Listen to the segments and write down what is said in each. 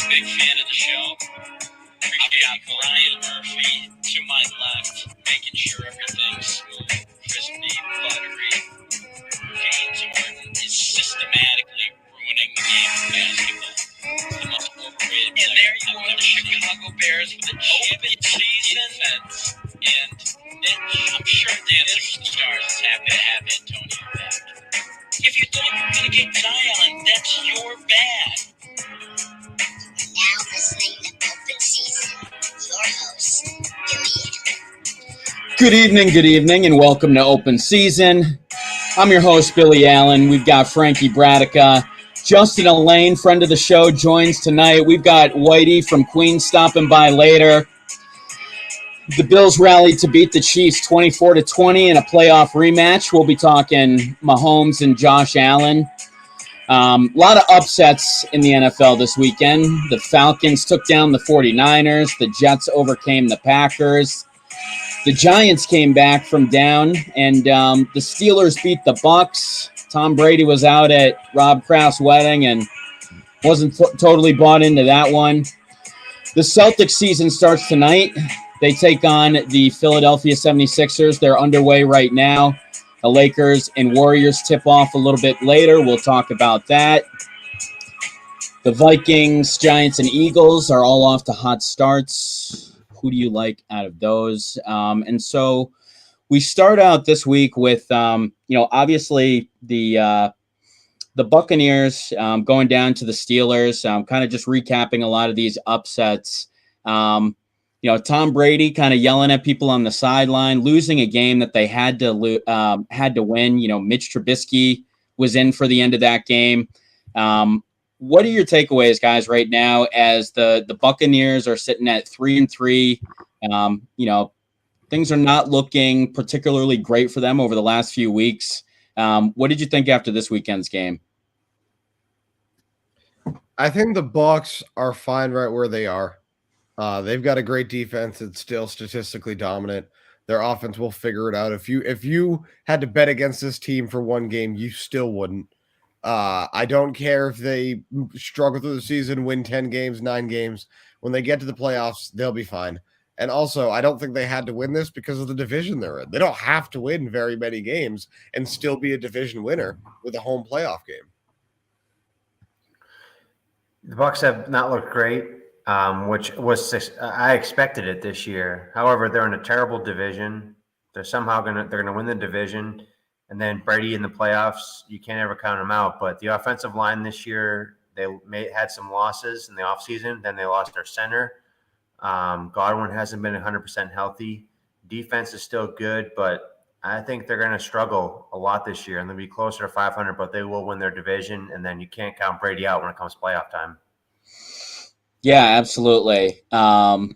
Big fan of the show. Appreciate Brian Murphy to my left, making sure everything's smooth, crispy, buttery. James Harden is systematically ruining the game of basketball. The most overrated player. And there you are, the Chicago Bears with a championship defense. And I'm sure Dancing with the Stars is happy to have Antonio back. If you thought you were going to get Zion, that's your bad. Now listening to Open Season, your host, Billy Allen. Good evening, and welcome to Open Season. I'm your host, Billy Allen. We've got Frankie Bradica. Justin Elaine, friend of the show, joins tonight. We've got Whitey from Queens stopping by later. The Bills rallied to beat the Chiefs 24-20 in a playoff rematch. We'll be talking Mahomes and Josh Allen. A lot of upsets in the NFL this weekend. The Falcons took down the 49ers. The Jets overcame the Packers. The Giants came back from down, and the Steelers beat the Bucs. Tom Brady was out at Rob Kraft's wedding and wasn't totally bought into that one. The Celtics season starts tonight. They take on the Philadelphia 76ers. They're underway right now. The Lakers and Warriors tip off a little bit later. We'll talk about that. The Vikings, Giants, and Eagles are all off to hot starts. Who do you like out of those? And so we start out this week with, obviously the Buccaneers going down to the Steelers, kind of just recapping a lot of these upsets. Tom Brady kind of yelling at people on the sideline, losing a game that they had to win. Mitch Trubisky was in for the end of that game. What are your takeaways, guys, right now as the Buccaneers are sitting at 3-3? Things are not looking particularly great for them over the last few weeks. What did you think after this weekend's game? I think the Bucs are fine right where they are. They've got a great defense. It's still statistically dominant. Their offense will figure it out. If you had to bet against this team for one game, you still wouldn't. I don't care if they struggle through the season, win 10 games, 9 games. When they get to the playoffs, they'll be fine. And also, I don't think they had to win this because of the division they're in. They don't have to win very many games and still be a division winner with a home playoff game. The Bucs have not looked great. Which was I expected it this year. However, they're in a terrible division. They're gonna win the division, and then Brady in the playoffs. You can't ever count them out. But the offensive line this year, they had some losses in the offseason. Then they lost their center. Godwin hasn't been 100% healthy. Defense is still good, but I think they're gonna struggle a lot this year, and they'll be closer to 500. But they will win their division, and then you can't count Brady out when it comes playoff time. Yeah, absolutely. What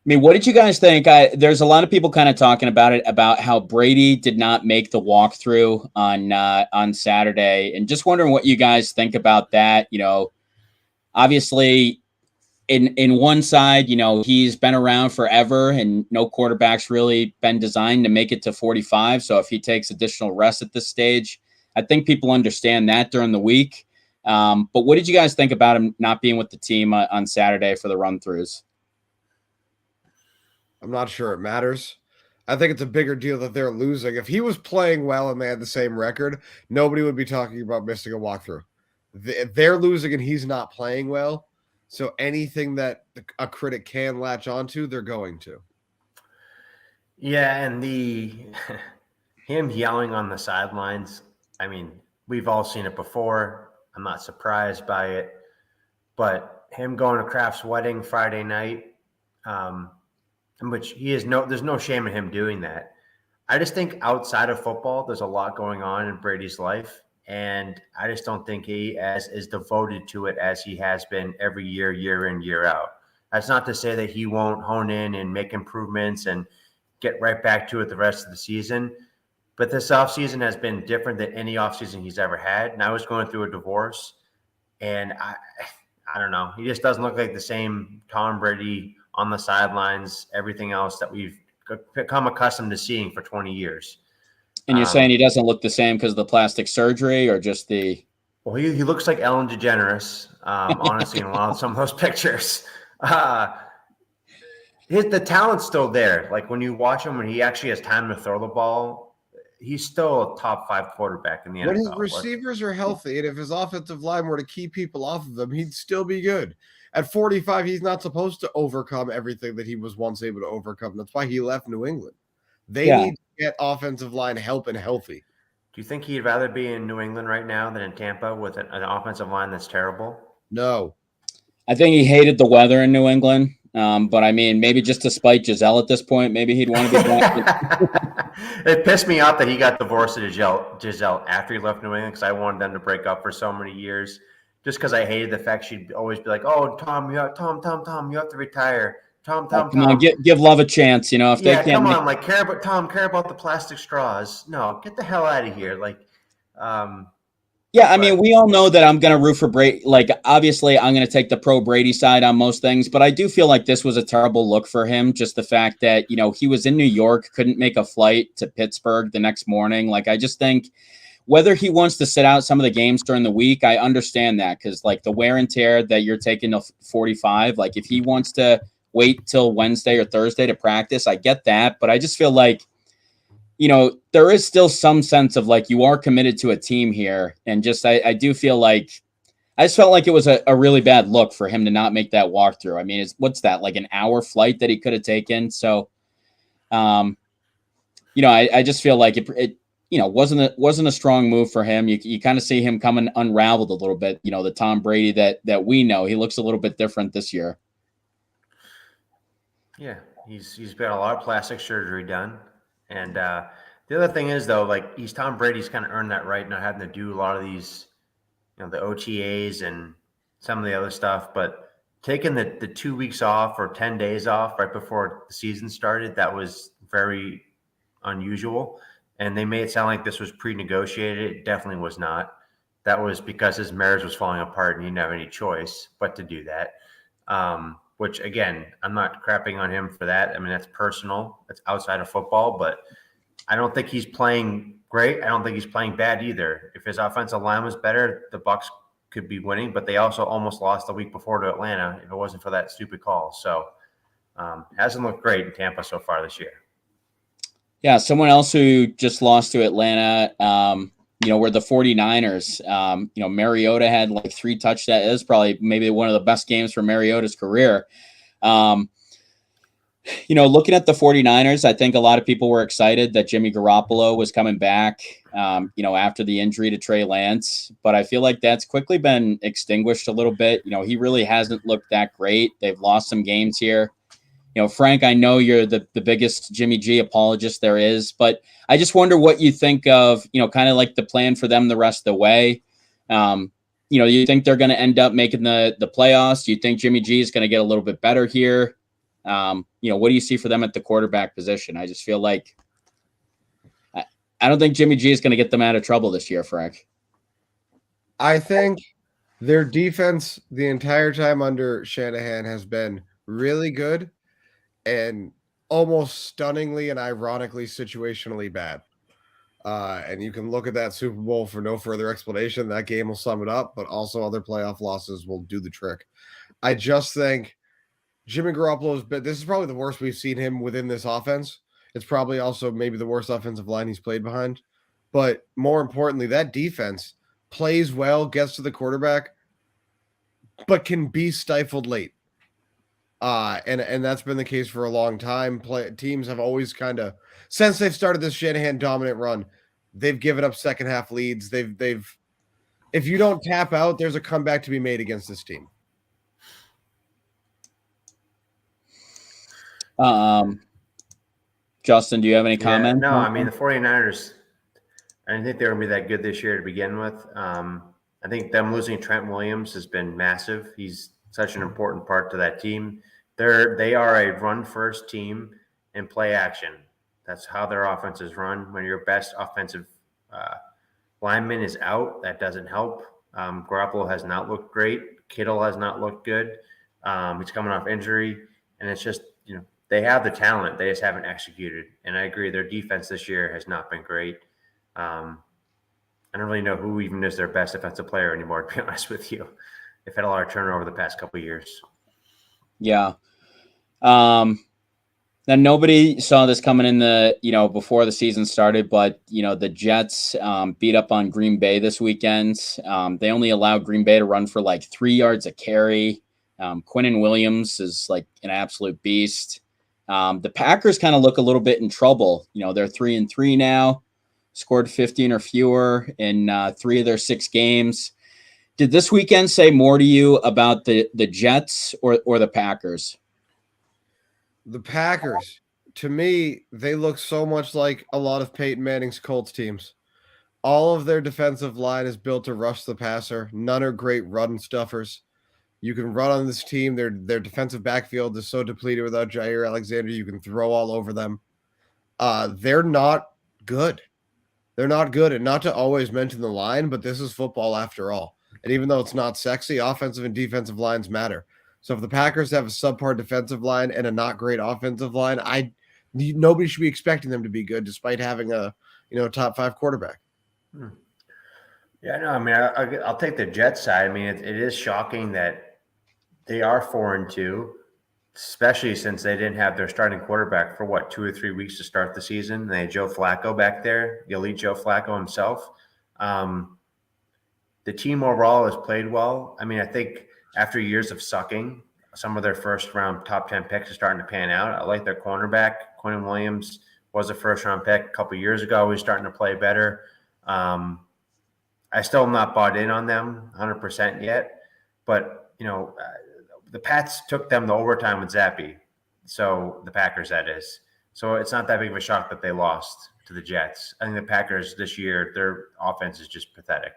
did you guys think? There's a lot of people kind of talking about how Brady did not make the walkthrough on Saturday, and just wondering what you guys think about that. Obviously, in one side, he's been around forever, and no quarterback's really been designed to make it to 45. So if he takes additional rest at this stage, I think people understand that during the week. But what did you guys think about him not being with the team on Saturday for the run-throughs? I'm not sure it matters. I think it's a bigger deal that they're losing. If he was playing well and they had the same record, nobody would be talking about missing a walkthrough. They're losing and he's not playing well. So anything that a critic can latch onto, they're going to. Yeah, and him yelling on the sidelines, we've all seen it before. I'm not surprised by it, but him going to Kraft's wedding Friday night, in which there's no shame in him doing that. I just think outside of football, there's a lot going on in Brady's life, and I just don't think he is devoted to it as he has been every year, year in, year out. That's not to say that he won't hone in and make improvements and get right back to it the rest of the season. But this offseason has been different than any offseason he's ever had. And I was going through a divorce, and I don't know. He just doesn't look like the same Tom Brady on the sidelines, everything else that we've become accustomed to seeing for 20 years. And you're saying he doesn't look the same because of the plastic surgery or just the – Well, he looks like Ellen DeGeneres. honestly, in some of those pictures. The talent's still there. Like when you watch him, when he actually has time to throw the ball, he's still a top 5 quarterback in the When his NFL. receivers are healthy and if his offensive line were to keep people off of him, he'd still be good. At 45, he's not supposed to overcome everything that he was once able to overcome. That's why he left New England. They need to get offensive line help and healthy. Do you think he'd rather be in New England right now than in Tampa with an offensive line that's terrible? No. I think he hated the weather in New England. But I mean, maybe just to spite Giselle at this point, maybe he'd want to be back. It pissed me off that he got divorced to Giselle after he left New England because I wanted them to break up for so many years. Just because I hated the fact she'd always be like, "Oh, Tom, you have to retire. Tom, Come on, give love a chance. You know, if they can't, come on, like care about the plastic straws. No, get the hell out of here. Like, yeah, I mean, we all know that I'm going to root for Brady. Like, obviously, I'm going to take the pro Brady side on most things, but I do feel like this was a terrible look for him. Just the fact that, you know, he was in New York, couldn't make a flight to Pittsburgh the next morning. Like, I just think whether he wants to sit out some of the games during the week, I understand that because, like, the wear and tear that you're taking to 45, like, if he wants to wait till Wednesday or Thursday to practice, I get that. But I just feel like, you know, there is still some sense of like you are committed to a team here. And just I do feel like I just felt like it was a really bad look for him to not make that walkthrough. I mean, what's that, like an hour flight that he could have taken? So, you know, I just feel like it you know, wasn't a strong move for him. You kind of see him coming unraveled a little bit. You know, the Tom Brady that we know, he looks a little bit different this year. Yeah, he's got a lot of plastic surgery done, and the other thing is though, like he's Tom Brady's kind of earned that right, not having to do a lot of these, you know, the OTAs and some of the other stuff, but taking the 2 weeks off or 10 days off right before the season started, that was very unusual. And they made it sound like this was pre-negotiated. It definitely was not. That was because his marriage was falling apart and he didn't have any choice but to do that. Which again, I'm not crapping on him for that. I mean, that's personal. That's outside of football, but I don't think he's playing great. I don't think he's playing bad either. If his offensive line was better, the Bucs could be winning, but they also almost lost the week before to Atlanta if it wasn't for that stupid call. So hasn't looked great in Tampa so far this year. Yeah, someone else who just lost to Atlanta, you know, were the 49ers. You know, Mariota had like 3 touchdowns. It was probably maybe one of the best games for Mariota's career. You know, looking at the 49ers, I think a lot of people were excited that Jimmy Garoppolo was coming back, you know, after the injury to Trey Lance. But I feel like that's quickly been extinguished a little bit. You know, he really hasn't looked that great. They've lost some games here. You know, Frank, I know you're the biggest Jimmy G apologist there is, but I just wonder what you think of, you know, kind of like the plan for them the rest of the way. You know, you think they're going to end up making the playoffs? Do you think Jimmy G is going to get a little bit better here? You know, what do you see for them at the quarterback position? I just feel like I don't think Jimmy G is going to get them out of trouble this year, Frank. I think their defense the entire time under Shanahan has been really good and almost stunningly and ironically situationally bad. And you can look at that Super Bowl for no further explanation. That game will sum it up, but also other playoff losses will do the trick. I just think Jimmy Garoppolo's been, this is probably the worst we've seen him within this offense. It's probably also maybe the worst offensive line he's played behind. But more importantly, that defense plays well, gets to the quarterback, but can be stifled late. And that's been the case for a long time. Teams have always kind of, since they've started this Shanahan dominant run, they've given up second half leads. They've if you don't tap out, there's a comeback to be made against this team. Justin, do you have any comments? No, I mean, the 49ers, I didn't think they were going to be that good this year to begin with. I think them losing Trent Williams has been massive. He's such an important part to that team. They are a run-first team and play action. That's how their offense is run. When your best offensive lineman is out, that doesn't help. Garoppolo has not looked great. Kittle has not looked good. He's coming off injury, and it's just, you know, they have the talent. They just haven't executed. And I agree, their defense this year has not been great. I don't really know who even is their best defensive player anymore, to be honest with you. they've had a lot of turnover the past couple of years. Yeah. Now nobody saw this coming in before the season started, but the Jets beat up on Green Bay this weekend. They only allowed Green Bay to run for like 3 yards a carry. Quinnen Williams is like an absolute beast. The Packers kind of look a little bit in trouble. They're 3-3 now, scored 15 or fewer in 3 of their 6 games. Did this weekend say more to you about the Jets or the Packers? The Packers, to me, they look so much like a lot of Peyton Manning's Colts teams. All of their defensive line is built to rush the passer. None are great run stuffers. You can run on this team. Their defensive backfield is so depleted without Jair Alexander. You can throw all over them. They're not good. They're not good. And not to always mention the line, but this is football after all. And even though it's not sexy, offensive and defensive lines matter. So if the Packers have a subpar defensive line and a not great offensive line, nobody should be expecting them to be good, despite having a top 5 quarterback. Yeah, no, I mean, I'll take the Jets side. I mean, it is shocking that they are 4-2, especially since they didn't have their starting quarterback for 2 or 3 weeks to start the season. They had Joe Flacco back there, the elite Joe Flacco himself. The team overall has played well. I mean, I think after years of sucking, some of their first round top 10 picks are starting to pan out. I like their cornerback. Quinnen Williams was a first round pick a couple years ago. He's starting to play better. I still am not bought in on them 100% yet, but the Pats took them to overtime with Zappee. So the Packers, that is. So it's not that big of a shock that they lost to the Jets. I think the Packers this year, their offense is just pathetic.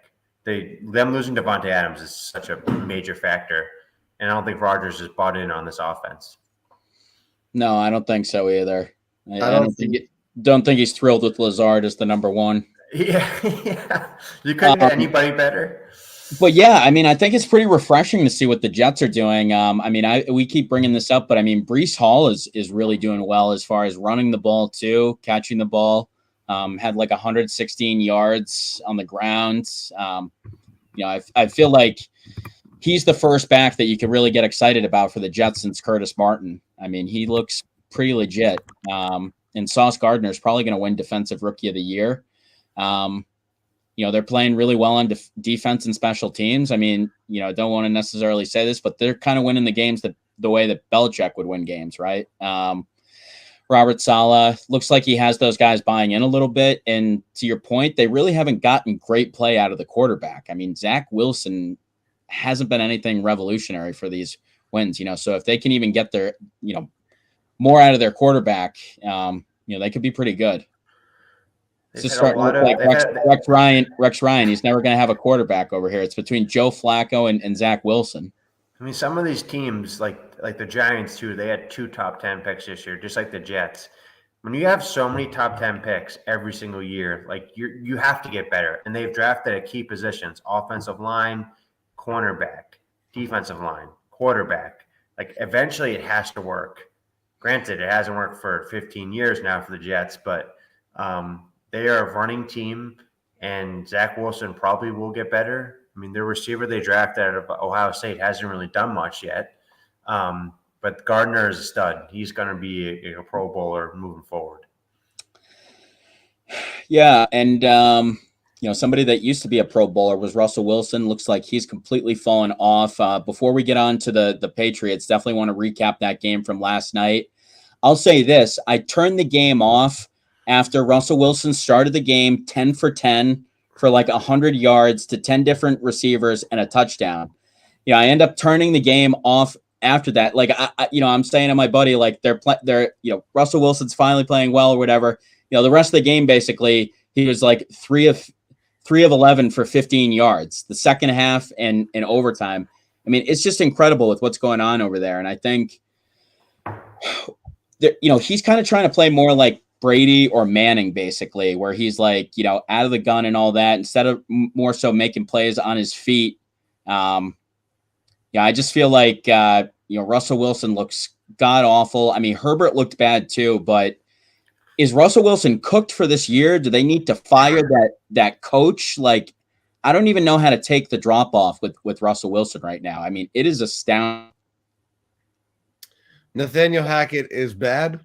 Them losing Devontae Adams is such a major factor, and I don't think Rodgers is bought in on this offense. No, I don't think so either. I don't think he's thrilled with Lazard as the number 1. Yeah. You couldn't get anybody better. But yeah, I mean, I think it's pretty refreshing to see what the Jets are doing. We keep bringing this up, but I mean, Breece Hall is really doing well as far as running the ball too, catching the ball. Had like 116 yards on the ground. I feel like he's the first back that you can really get excited about for the Jets since Curtis Martin. I mean, he looks pretty legit. And Sauce Gardner is probably going to win Defensive Rookie of the Year. They're playing really well on defense and special teams. I mean, don't want to necessarily say this, but they're kind of winning the games the way that Belichick would win games, right? Robert Saleh looks like he has those guys buying in a little bit. And to your point, they really haven't gotten great play out of the quarterback. I mean, Zach Wilson hasn't been anything revolutionary for these wins, so if they can even get their, more out of their quarterback, they could be pretty good. It's just starting to look like Rex Ryan. He's never going to have a quarterback over here. It's between Joe Flacco and Zach Wilson. I mean, some of these teams, like the Giants too, they had 2 top 10 picks this year, just like the Jets. When you have so many top 10 picks every single year, like you have to get better. And they've drafted at key positions: offensive line, cornerback, defensive line, quarterback. Like eventually it has to work. Granted, it hasn't worked for 15 years now for the Jets, but they are a running team, and Zach Wilson probably will get better. I mean, their receiver they drafted out of Ohio State hasn't really done much yet. But Gardner is a stud. He's going to be a Pro Bowler moving forward. Yeah, and somebody that used to be a Pro Bowler was Russell Wilson. Looks like he's completely fallen off. Before we get on to the Patriots, definitely want to recap that game from last night. I'll say this. I turned the game off after Russell Wilson started the game 10 for 10 for like 100 yards to 10 different receivers and a touchdown. I end up turning the game off after that. Like, I'm saying to my buddy, like they're Russell Wilson's finally playing well or whatever. The rest of the game, basically, he was like 3 of 11 for 15 yards, the second half and overtime. I mean, it's just incredible with what's going on over there. And I think, he's kind of trying to play more like Brady or Manning, basically, where he's like, out of the gun and all that, instead of more so making plays on his feet. I just feel like, Russell Wilson looks god awful. I mean, Herbert looked bad too, but is Russell Wilson cooked for this year? Do they need to fire that coach? Like, I don't even know how to take the drop off with Russell Wilson right now. I mean, it is astounding. Nathaniel Hackett is bad,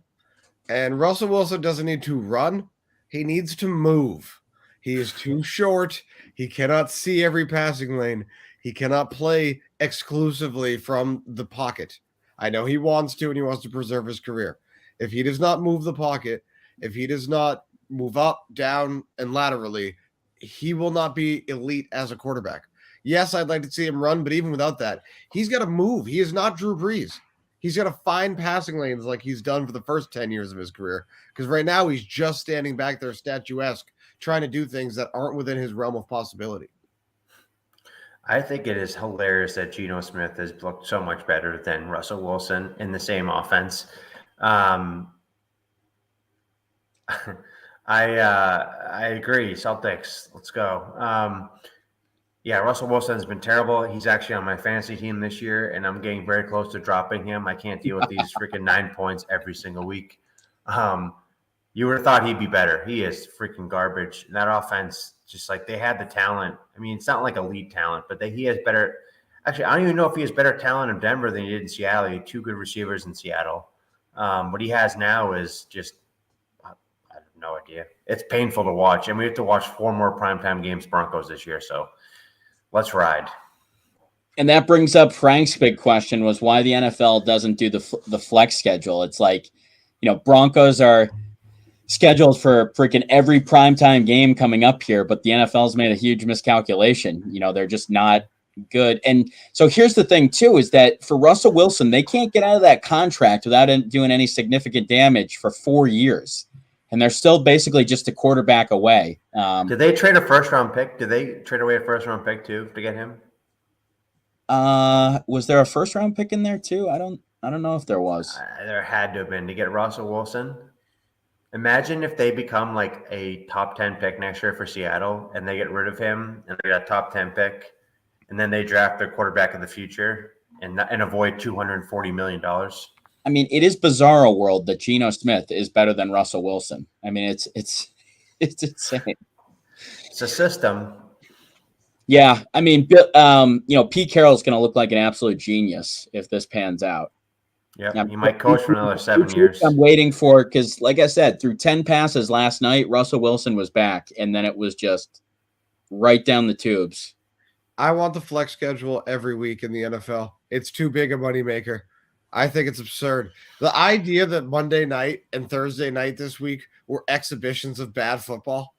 and Russell Wilson doesn't need to run. He needs to move. He is too short. He cannot see every passing lane. He cannot play exclusively from the pocket. I know he wants to, and he wants to preserve his career. If he does not move the pocket, if he does not move up, down, and laterally, he will not be elite as a quarterback. Yes, I'd like to see him run, but even without that, he's got to move. He is not Drew Brees. He's got to find passing lanes like he's done for the first 10 years of his career. Because right now he's just standing back there statuesque, trying to do things that aren't within his realm of possibility. I think it is hilarious that Geno Smith has looked so much better than Russell Wilson in the same offense. I agree. Celtics, let's go. Yeah, Russell Wilson's been terrible. He's actually on my fantasy team this year, and I'm getting very close to dropping him. I can't deal with these freaking 9 points every single week. You would have thought he'd be better. He is freaking garbage. And that offense, just like they had the talent. I mean, it's not like elite talent, but he has better. Actually, I don't even know if he has better talent in Denver than he did in Seattle. He had 2 good receivers in Seattle. What he has now is just, I have no idea. It's painful to watch. And we have to watch 4 more primetime games Broncos this year. So let's ride. And that brings up Frank's big question was why the NFL doesn't do the flex schedule. It's like, Broncos are scheduled for freaking every primetime game coming up here, but the NFL's made a huge miscalculation. They're just not good. And so here's the thing too, is that for Russell Wilson, they can't get out of that contract without doing any significant damage for 4 years. And they're still basically just a quarterback away. Did they trade a first-round pick? Did they trade away a first-round pick too to get him? Was there a first-round pick in there too? I don't know if there was. There had to have been to get Russell Wilson. Imagine if they become like a top 10 pick next year for Seattle, and they get rid of him, and they got a top 10 pick, and then they draft their quarterback of the future and avoid $240 million. I mean, it is bizarro world that Geno Smith is better than Russell Wilson. I mean, it's insane. It's a system. Yeah, I mean, Pete Carroll's going to look like an absolute genius if this pans out. Yeah, he might coach for another 7 years. I'm waiting for because, like I said, through 10 passes last night, Russell Wilson was back, and then it was just right down the tubes. I want the flex schedule every week in the NFL. It's too big a moneymaker. I think it's absurd. The idea that Monday night and Thursday night this week were exhibitions of bad football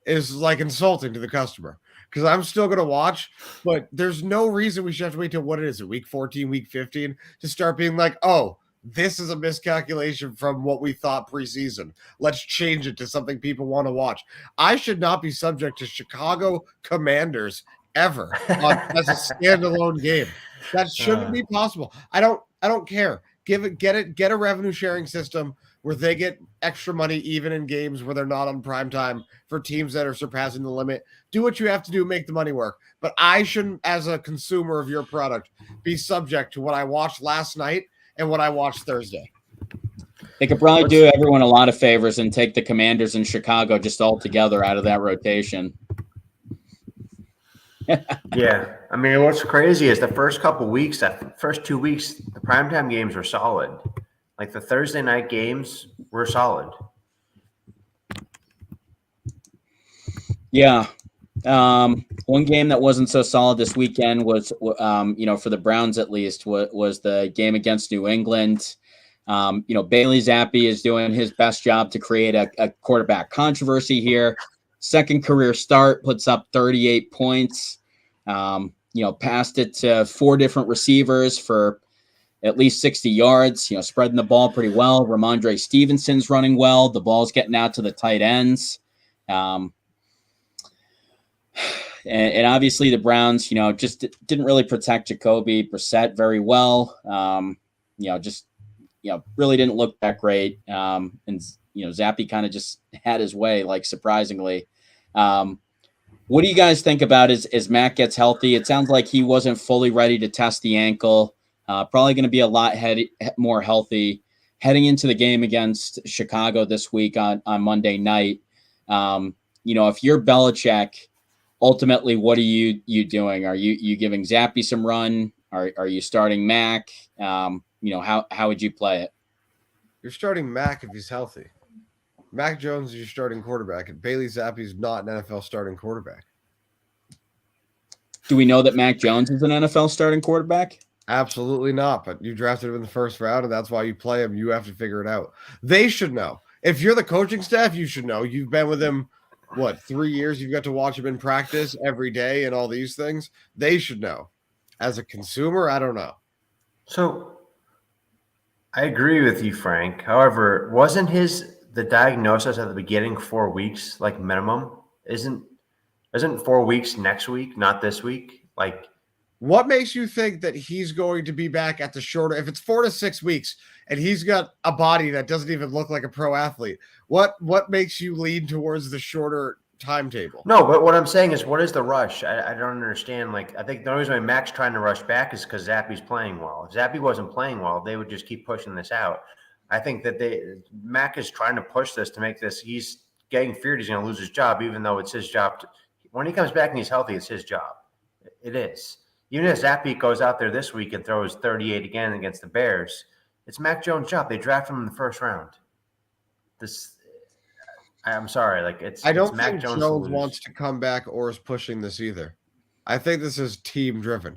is like insulting to the customer because I'm still going to watch, but there's no reason we should have to wait till what it is, week 14, week 15 to start being like, oh, this is a miscalculation from what we thought preseason. Let's change it to something people want to watch. I should not be subject to Chicago Commanders ever as a standalone game. That shouldn't be possible. I don't care. Get a revenue sharing system where they get extra money even in games where they're not on prime time for teams that are surpassing the limit. Do what you have to do, make the money work. But I shouldn't, as a consumer of your product, be subject to what I watched last night and what I watched Thursday. They could probably do everyone a lot of favors and take the Commanders in Chicago just all together out of that rotation. Yeah. I mean, what's crazy is the first 2 weeks, the primetime games were solid. Like the Thursday night games were solid. Yeah. One game that wasn't so solid this weekend was, for the Browns at least, was the game against New England. Bailey Zappee is doing his best job to create a quarterback controversy here. Second career start, puts up 38 points. Passed it to 4 different receivers for at least 60 yards, spreading the ball pretty well. Ramondre Stevenson's running well. The ball's getting out to the tight ends. And obviously the Browns, just didn't really protect Jacoby Brissett very well. Really didn't look that great. And Zappee kind of just had his way, like surprisingly. What do you guys think about as Matt gets healthy? It sounds like he wasn't fully ready to test the ankle. Probably going to be a lot more healthy heading into the game against Chicago this week on Monday night. If you're Belichick, ultimately, what are you doing? Are you giving Zappee some run? Are you starting Mac? How would you play it? You're starting Mac if he's healthy. Mac Jones is your starting quarterback, and Bailey Zappe's not an NFL starting quarterback. Do we know that Mac Jones is an NFL starting quarterback? Absolutely not. But you drafted him in the first round, and that's why you play him. You have to figure it out. They should know. If you're the coaching staff, you should know. You've been with him, 3 years? You've got to watch him in practice every day and all these things. They should know. As a consumer, I don't know. So I agree with you, Frank. However, wasn't the diagnosis at the beginning 4 weeks, like minimum? Isn't 4 weeks next week, not this week? Like, what makes you think that he's going to be back at the shorter? If it's 4 to 6 weeks and he's got a body that doesn't even look like a pro athlete, what makes you lean towards the shorter timetable? No, but what I'm saying is, what is the rush? I don't understand. Like, I think the only reason Mac's trying to rush back is because Zappee's playing well. If Zappee wasn't playing well, they would just keep pushing this out. I think that Mac is trying to push this to make this. He's getting feared he's going to lose his job, even though it's his job. When he comes back and he's healthy, it's his job. It is. Even if Zappee goes out there this week and throws 38 again against the Bears, it's Mac Jones' job. They drafted him in the first round. I'm sorry. I don't Mac think Jones wants to come back or is pushing this either. I think this is team driven.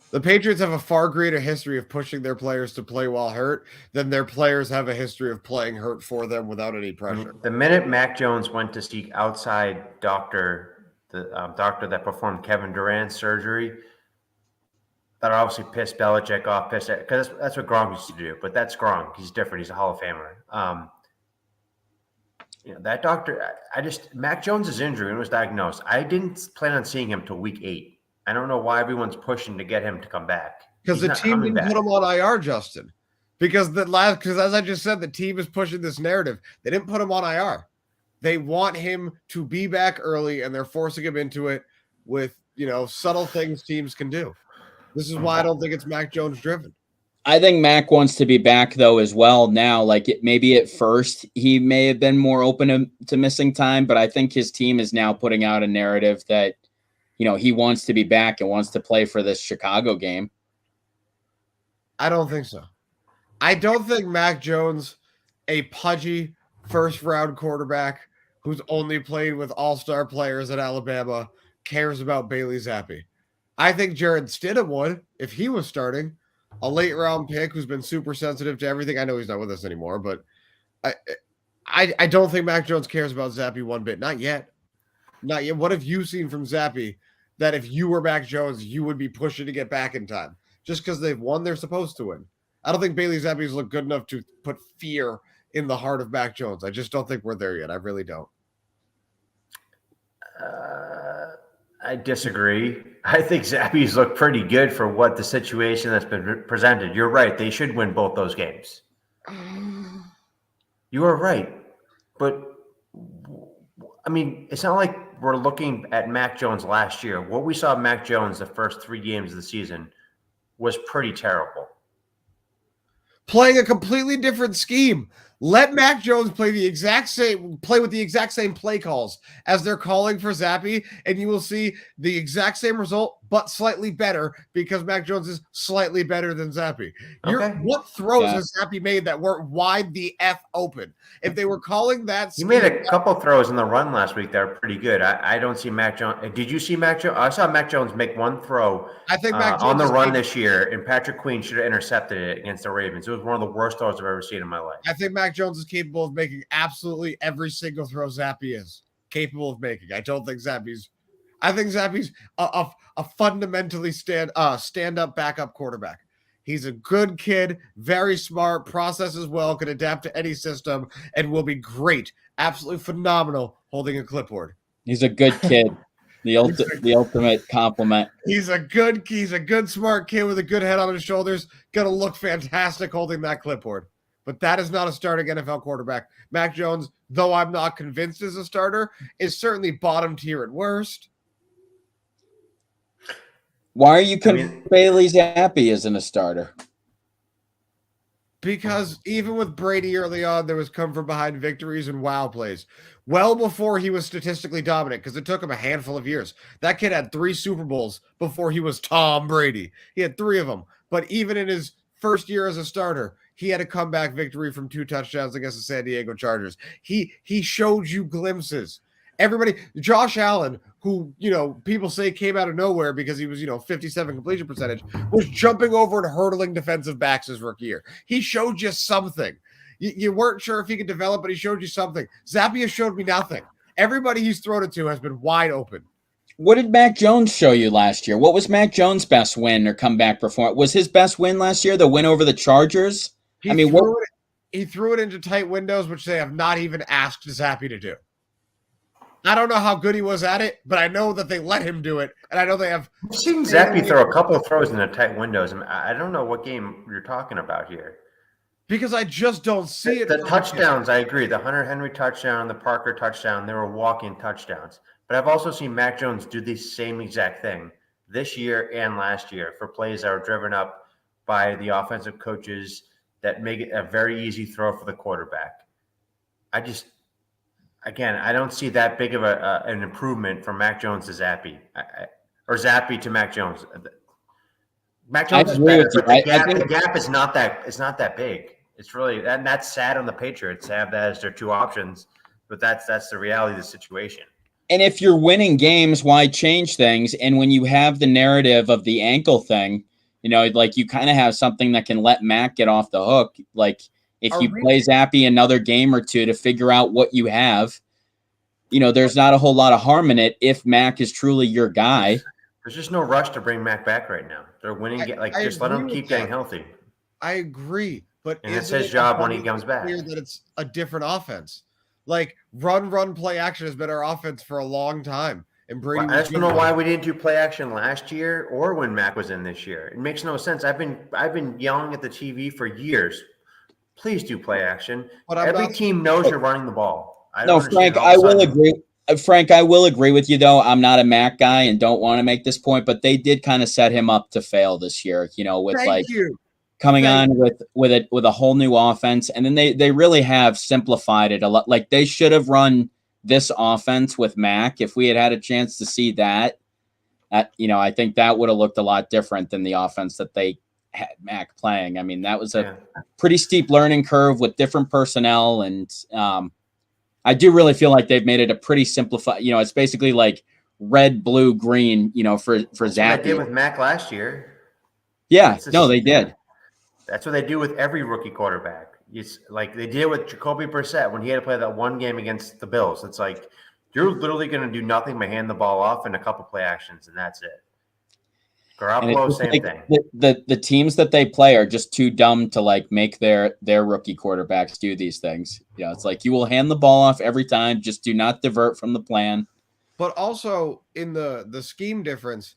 The Patriots have a far greater history of pushing their players to play while hurt than their players have a history of playing hurt for them without any pressure. The minute Mac Jones went to seek outside doctor, the doctor that performed Kevin Durant's surgery, that obviously pissed Belichick off, because that's what Gronk used to do. But that's Gronk. He's different. He's a Hall of Famer. That doctor, Mac Jones's injury, when it was diagnosed, I didn't plan on seeing him till week 8. I don't know why everyone's pushing to get him to come back. Because the team didn't put him on IR, Justin. Because as I just said, the team is pushing this narrative. They didn't put him on IR. They want him to be back early, and they're forcing him into it with, subtle things teams can do. This is why I don't think it's Mac Jones driven. I think Mac wants to be back, though, as well now. Maybe at first he may have been more open to missing time, but I think his team is now putting out a narrative that, he wants to be back and wants to play for this Chicago game. I don't think so. I don't think Mac Jones, a pudgy first-round quarterback who's only played with all-star players at Alabama, cares about Bailey Zappee. I think Jared Stidham would if he was starting. A late-round pick who's been super sensitive to everything. I know he's not with us anymore, but I don't think Mac Jones cares about Zappee one bit. Not yet. Not yet. What have you seen from Zappee that if you were Mac Jones, you would be pushing to get back in time? Just because they've won, they're supposed to win. I don't think Bailey Zappee's look good enough to put fear in the heart of Mac Jones. I just don't think we're there yet. I really don't. I disagree. I think Zappee's looked pretty good for what the situation that's been presented. You're right. They should win both those games. You are right. But, it's not like we're looking at Mac Jones last year. What we saw Mac Jones the first 3 games of the season was pretty terrible. Playing a completely different scheme. Let Mac Jones play with the exact same play calls as they're calling for Zappee, and you will see the exact same result, but slightly better because Mac Jones is slightly better than Zappee. Okay. What throws has Zappee made that weren't wide the F open? If they were calling that scheme, he made a couple throws in the run last week that are pretty good. I don't see Mac Jones. Did you see Mac Jones? I saw Mac Jones make one throw I think Mac Jones on the run this year, and Patrick Queen should have intercepted it against the Ravens. It was one of the worst throws I've ever seen in my life. I think Mac Jones is capable of making absolutely every single throw Zappee is capable of making. I think Zappee's a fundamentally stand-up backup quarterback. He's a good kid, very smart, processes well, can adapt to any system, and will be great, absolutely phenomenal holding a clipboard. He's a good kid. The ultimate compliment. He's a good, smart kid with a good head on his shoulders. Gonna look fantastic holding that clipboard. But that is not a starting NFL quarterback. Mac Jones, though I'm not convinced is a starter, is certainly bottom tier at worst. Why are you convinced Bailey Zappee isn't a starter? Because even with Brady early on, there was come from behind victories and wow plays. Well before he was statistically dominant, because it took him a handful of years. That kid had 3 Super Bowls before he was Tom Brady. He had 3 of them. But even in his first year as a starter, he had a comeback victory from 2 touchdowns against the San Diego Chargers. He showed you glimpses. Everybody, Josh Allen, who, people say came out of nowhere because he was, 57 completion percentage, was jumping over and hurdling defensive backs his rookie year. He showed you something. You weren't sure if he could develop, but he showed you something. Zappee has showed me nothing. Everybody he's thrown it to has been wide open. What did Mac Jones show you last year? What was Mac Jones' best win or comeback performance? Was his best win last year the win over the Chargers? He threw it into tight windows, which they have not even asked Zappee to do. I don't know how good he was at it, but I know that they let him do it, and I know they have. I've seen Zappee throw a couple of throws in the tight windows. I don't know what game you're talking about here. Because I just don't see it. The touchdowns, I agree. The Hunter Henry touchdown, the Parker touchdown, they were walk-in touchdowns. But I've also seen Mac Jones do the same exact thing this year and last year for plays that are driven up by the offensive coaches that make it a very easy throw for the quarterback. I don't see that big of an improvement from Mac Jones to Zappee, or Zappee to Mac Jones. Mac Jones is better, but the gap is not that. It's not that big. It's really that's sad on the Patriots to have that as their 2 options, but that's the reality of the situation. And if you're winning games, why change things? And when you have the narrative of the ankle thing, like you kind of have something that can let Mac get off the hook. Like if you play Zappee another game or 2 to figure out what you have, there's not a whole lot of harm in it if Mac is truly your guy. There's just no rush to bring Mac back right now. They're winning. Just let him keep getting healthy. I agree, but it's his job when he comes back. Clear that it's a different offense. Like run, play action has been our offense for a long time. And Brady. I just don't know why we didn't do play action last year or when Mac was in this year. It makes no sense. I've been yelling at the TV for years. Please do play action. But every team knows you're running the ball. Frank, I will agree. Frank, I will agree with you, though. I'm not a Mac guy and don't want to make this point, but they did kind of set him up to fail this year, with coming on with a whole new offense. And then they really have simplified it a lot. Like they should have run this offense with Mac. If we had a chance to see that, I think that would have looked a lot different than the offense that they had Mac playing. I mean, that was a pretty steep learning curve with different personnel. And I do really feel like they've made it a pretty simplified, it's basically like red, blue, green, for Zappee. They did with Mac last year. Yeah, they did. That's what they do with every rookie quarterback. It's like they did with Jacoby Brissett when he had to play that one game against the Bills. It's like you're literally going to do nothing but hand the ball off and a couple play actions, and that's it. Garoppolo, same thing. The teams that they play are just too dumb to make their rookie quarterbacks do these things. It's like you will hand the ball off every time. Just do not divert from the plan. But also in the scheme difference,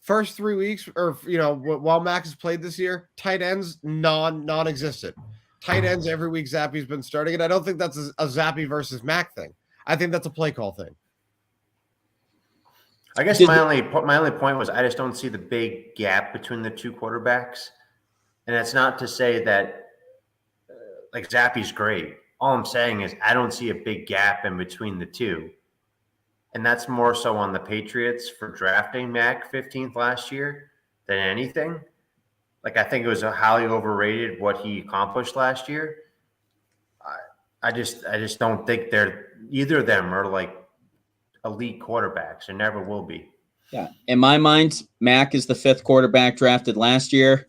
first 3 weeks, or while Mac has played this year, tight ends non-existent. Tight ends every week Zappee's been starting, and I don't think that's a Zappee versus Mac thing. I think that's a play call thing. I guess my only point was I just don't see the big gap between the 2 quarterbacks, and that's not to say that Zappee's great. All I'm saying is I don't see a big gap in between the 2. And that's more so on the Patriots for drafting Mac 15th last year than anything. I think it was a highly overrated what he accomplished last year. I just don't think either of them are elite quarterbacks and never will be. Yeah. In my mind, Mac is the 5th quarterback drafted last year.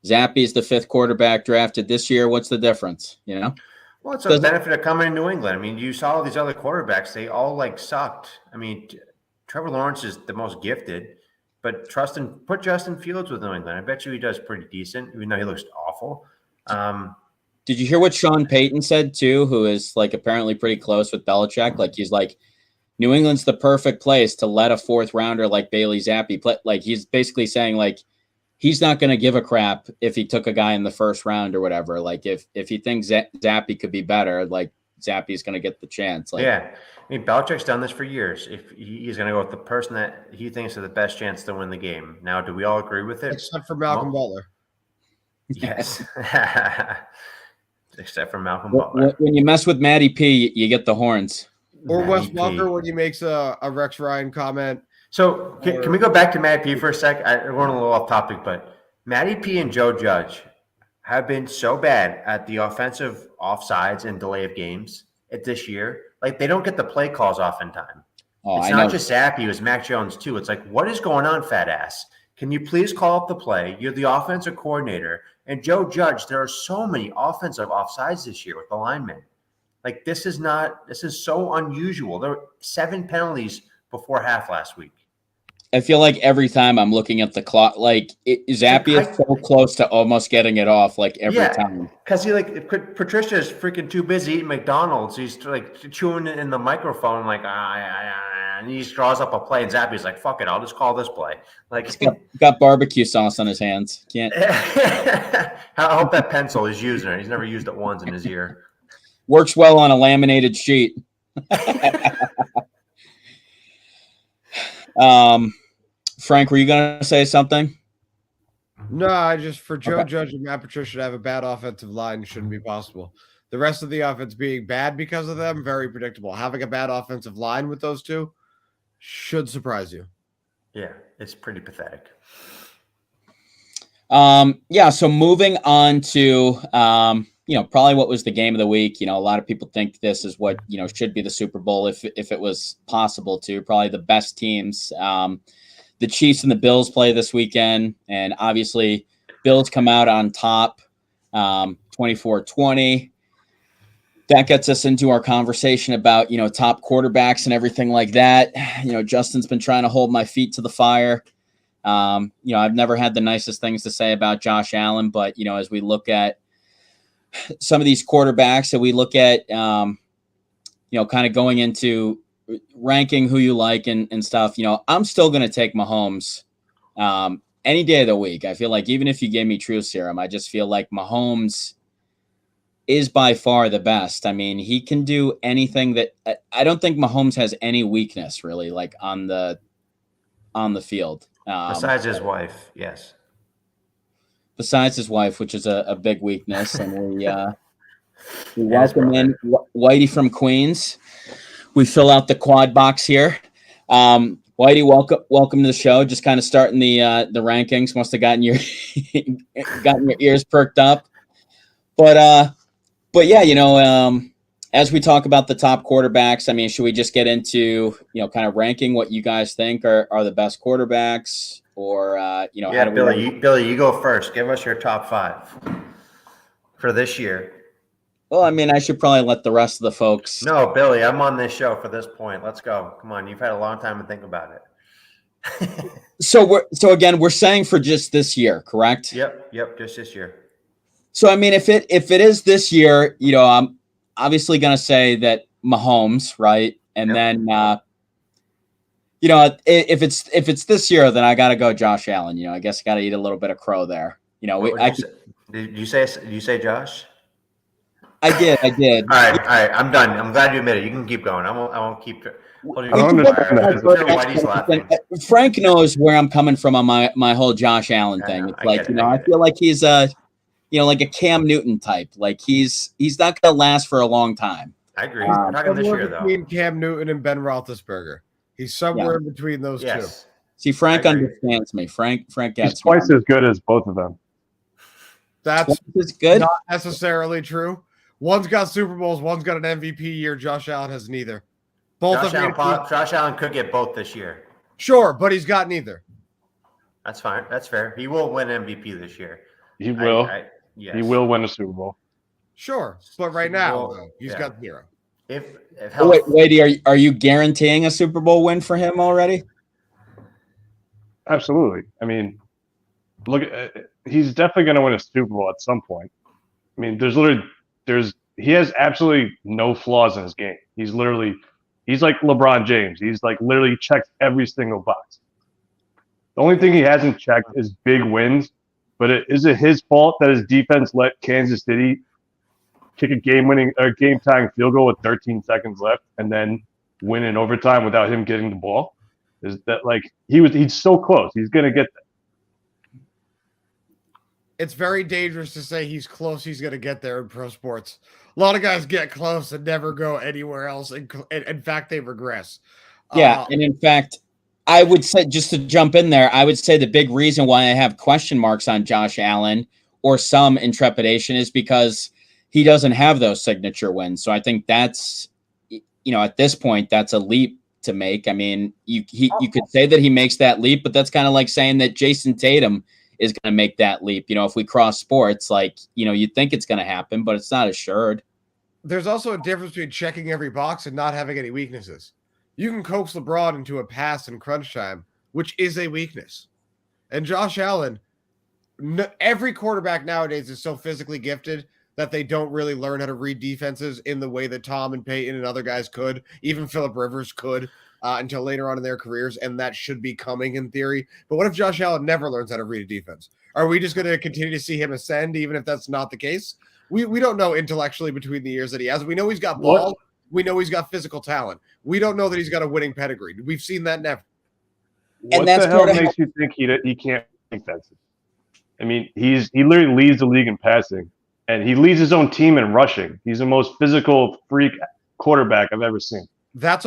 Zappee is the 5th quarterback drafted this year. What's the difference? Well, it's a benefit of coming in New England. I mean, you saw all these other quarterbacks; they all sucked. I mean, Trevor Lawrence is the most gifted, but put Justin Fields with New England. I bet you he does pretty decent, even though he looks awful. Did you hear what Sean Payton said too? Who is apparently pretty close with Belichick? He's New England's the perfect place to let a 4th rounder like Bailey Zappee play. He's basically saying he's not going to give a crap if he took a guy in the 1st round or whatever. If he thinks Zappee could be better, Zappee's going to get the chance. Yeah. I mean, Belichick's done this for years. If he's going to go with the person that he thinks has the best chance to win the game. Now, do we all agree with it? Except for Malcolm Butler. Yes. Except for Malcolm Butler. When you mess with Matty P, you get the horns. Or Wes Matty P. Walker when he makes a Rex Ryan comment. So can we go back to Matty P for a sec? We're going a little off topic, but Matty P and Joe Judge have been so bad at the offensive offsides and delay of games this year. Like, they don't get the play calls off in time. It's not just Zappee, it was Mac Jones too. It's like, what is going on, fat ass? Can you please call up the play? You're the offensive coordinator. And Joe Judge, there are so many offensive offsides this year with the linemen. Like, this is so unusual. There were 7 penalties before half last week. I feel like every time I'm looking at the clock, Zappee is so close to almost getting it off, every time. Because Patricia is freaking too busy eating McDonald's. He's like chewing in the microphone, and he just draws up a play, and Zappee's like, "Fuck it, I'll just call this play." Like, he's got barbecue sauce on his hands. Can't. I hope that pencil is using it. He's never used it once in his ear. Works well on a laminated sheet. Frank, were you going to say something? No, for Joe Judge and Matt Patricia to have a bad offensive line shouldn't be possible. The rest of the offense being bad because of them, very predictable. Having a bad offensive line with those two should surprise you. Yeah, it's pretty pathetic. So moving on to probably what was the game of the week. A lot of people think this is what should be the Super Bowl if it was possible to. Probably the best teams. The Chiefs and the Bills play this weekend, and obviously Bills come out on top 24-20. That gets us into our conversation about, top quarterbacks and everything like that. Justin's been trying to hold my feet to the fire. I've never had the nicest things to say about Josh Allen, but, as we look at some of these quarterbacks that we look at, kind of going into ranking who you like and stuff, I'm still going to take Mahomes any day of the week. I feel like even if you gave me True Serum, I just feel like Mahomes is by far the best. I mean, he can do anything that I don't think Mahomes has any weakness really, on the field. Besides his wife, yes. Besides his wife, which is a big weekness, and we welcome in Whitey from Queens. We fill out the quad box here. Whitey, welcome to the show. Just kind of starting the rankings. Must have gotten your ears perked up. But yeah, as we talk about the top quarterbacks, I mean, should we just get into kind of ranking what you guys think are the best quarterbacks, or Yeah, Billy, you go first. Give us your top 5 for this year. Well, I mean, I should probably let the rest of the folks. No, Billy, I'm on this show for this point. Let's go. Come on, you've had a long time to think about it. So we're saying for just this year, correct? Yep, just this year. So I mean, if it is this year, I'm obviously going to say that Mahomes, right? And then if it's this year, then I got to go Josh Allen. I guess I got to eat a little bit of crow there. Did you say Josh? I did. All right. I'm done. I'm glad you admitted it. You can keep going. I won't keep. Whitey's laughing. Frank knows where I'm coming from on my whole Josh Allen thing. It's I feel like he's like a Cam Newton type. Like he's not going to last for a long time. I agree. We're talking this year, though. Between Cam Newton and Ben Roethlisberger, he's somewhere in between those two. See, Frank understands me. Frank gets. He's twice as good as both of them. That's good. Not necessarily true. One's got Super Bowls, one's got an MVP year. Josh Allen has neither. Josh Allen could get both this year. Sure, but he's got neither. That's fine. That's fair. He will win MVP this year. He will. Yes. He will win a Super Bowl. Sure, but right now he's got 0. Wait, are you guaranteeing a Super Bowl win for him already? Absolutely. I mean, look, he's definitely going to win a Super Bowl at some point. I mean, he has absolutely no flaws in his game. He's like LeBron James. He's like literally checks every single box. The only thing he hasn't checked is big wins. But is it his fault that his defense let Kansas City kick a game-tying field goal with 13 seconds left and then win in overtime without him getting the ball? Is that he's so close? He's gonna get it's very dangerous to say he's close. He's going to get there in pro sports. A lot of guys get close and never go anywhere else. In fact, they regress. Yeah, and in fact, I would say, just to jump in there, I would say the big reason why I have question marks on Josh Allen or some intrepidation is because he doesn't have those signature wins. So I think that's, at this point, that's a leap to make. I mean, you could say that he makes that leap, but that's kind of like saying that Jason Tatum is going to make that leap. If we cross sports, like, you'd think it's going to happen, but it's not assured. There's also a difference between checking every box and not having any weaknesses. You can coax LeBron into a pass in crunch time, which is a weakness. And Josh Allen, every quarterback nowadays is so physically gifted that they don't really learn how to read defenses in the way that Tom and Peyton and other guys could. Even Phillip Rivers could until later on in their careers, and that should be coming in theory. But what if Josh Allen never learns how to read a defense? Are we just going to continue to see him ascend even if that's not the case? We don't know intellectually between the years that he has. We know he's got balls. We know he's got physical talent. We don't know that he's got a winning pedigree. We've seen that never. What the hell makes you think he can't defense? I mean, he literally leads the league in passing, and he leads his own team in rushing. He's the most physical freak quarterback I've ever seen. That's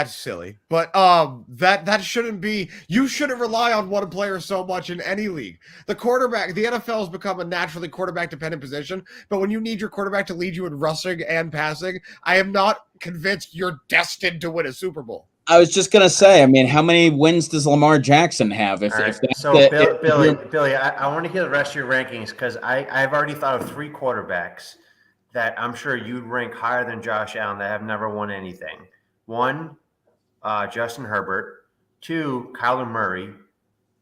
silly, but that shouldn't be. You shouldn't rely on one player so much in any league. The NFL has become a naturally quarterback dependent position, but when you need your quarterback to lead you in rushing and passing, I am not convinced you're destined to win a Super Bowl. I was just gonna say, I mean, how many wins does Lamar Jackson have? Billy, I want to hear the rest of your rankings because I've already thought of 3 quarterbacks that I'm sure you'd rank higher than Josh Allen that have never won anything. 1, Justin Herbert. 2, Kyler Murray.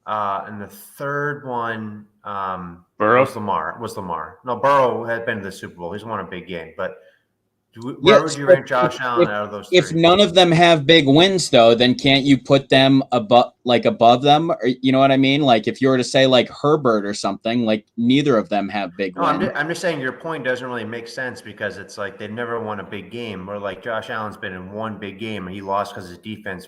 And the third one Burrow? was Lamar. No, Burrow had been to the Super Bowl. He's won a big game. But where would you rank Josh Allen out of those 3? If none of them have big wins, though, then can't you put them above them? Or, you know what I mean? Like if you were to say like Herbert or something, like neither of them have big wins. I'm just saying your point doesn't really make sense because it's like they've never won a big game. Or like Josh Allen's been in one big game and he lost because his defense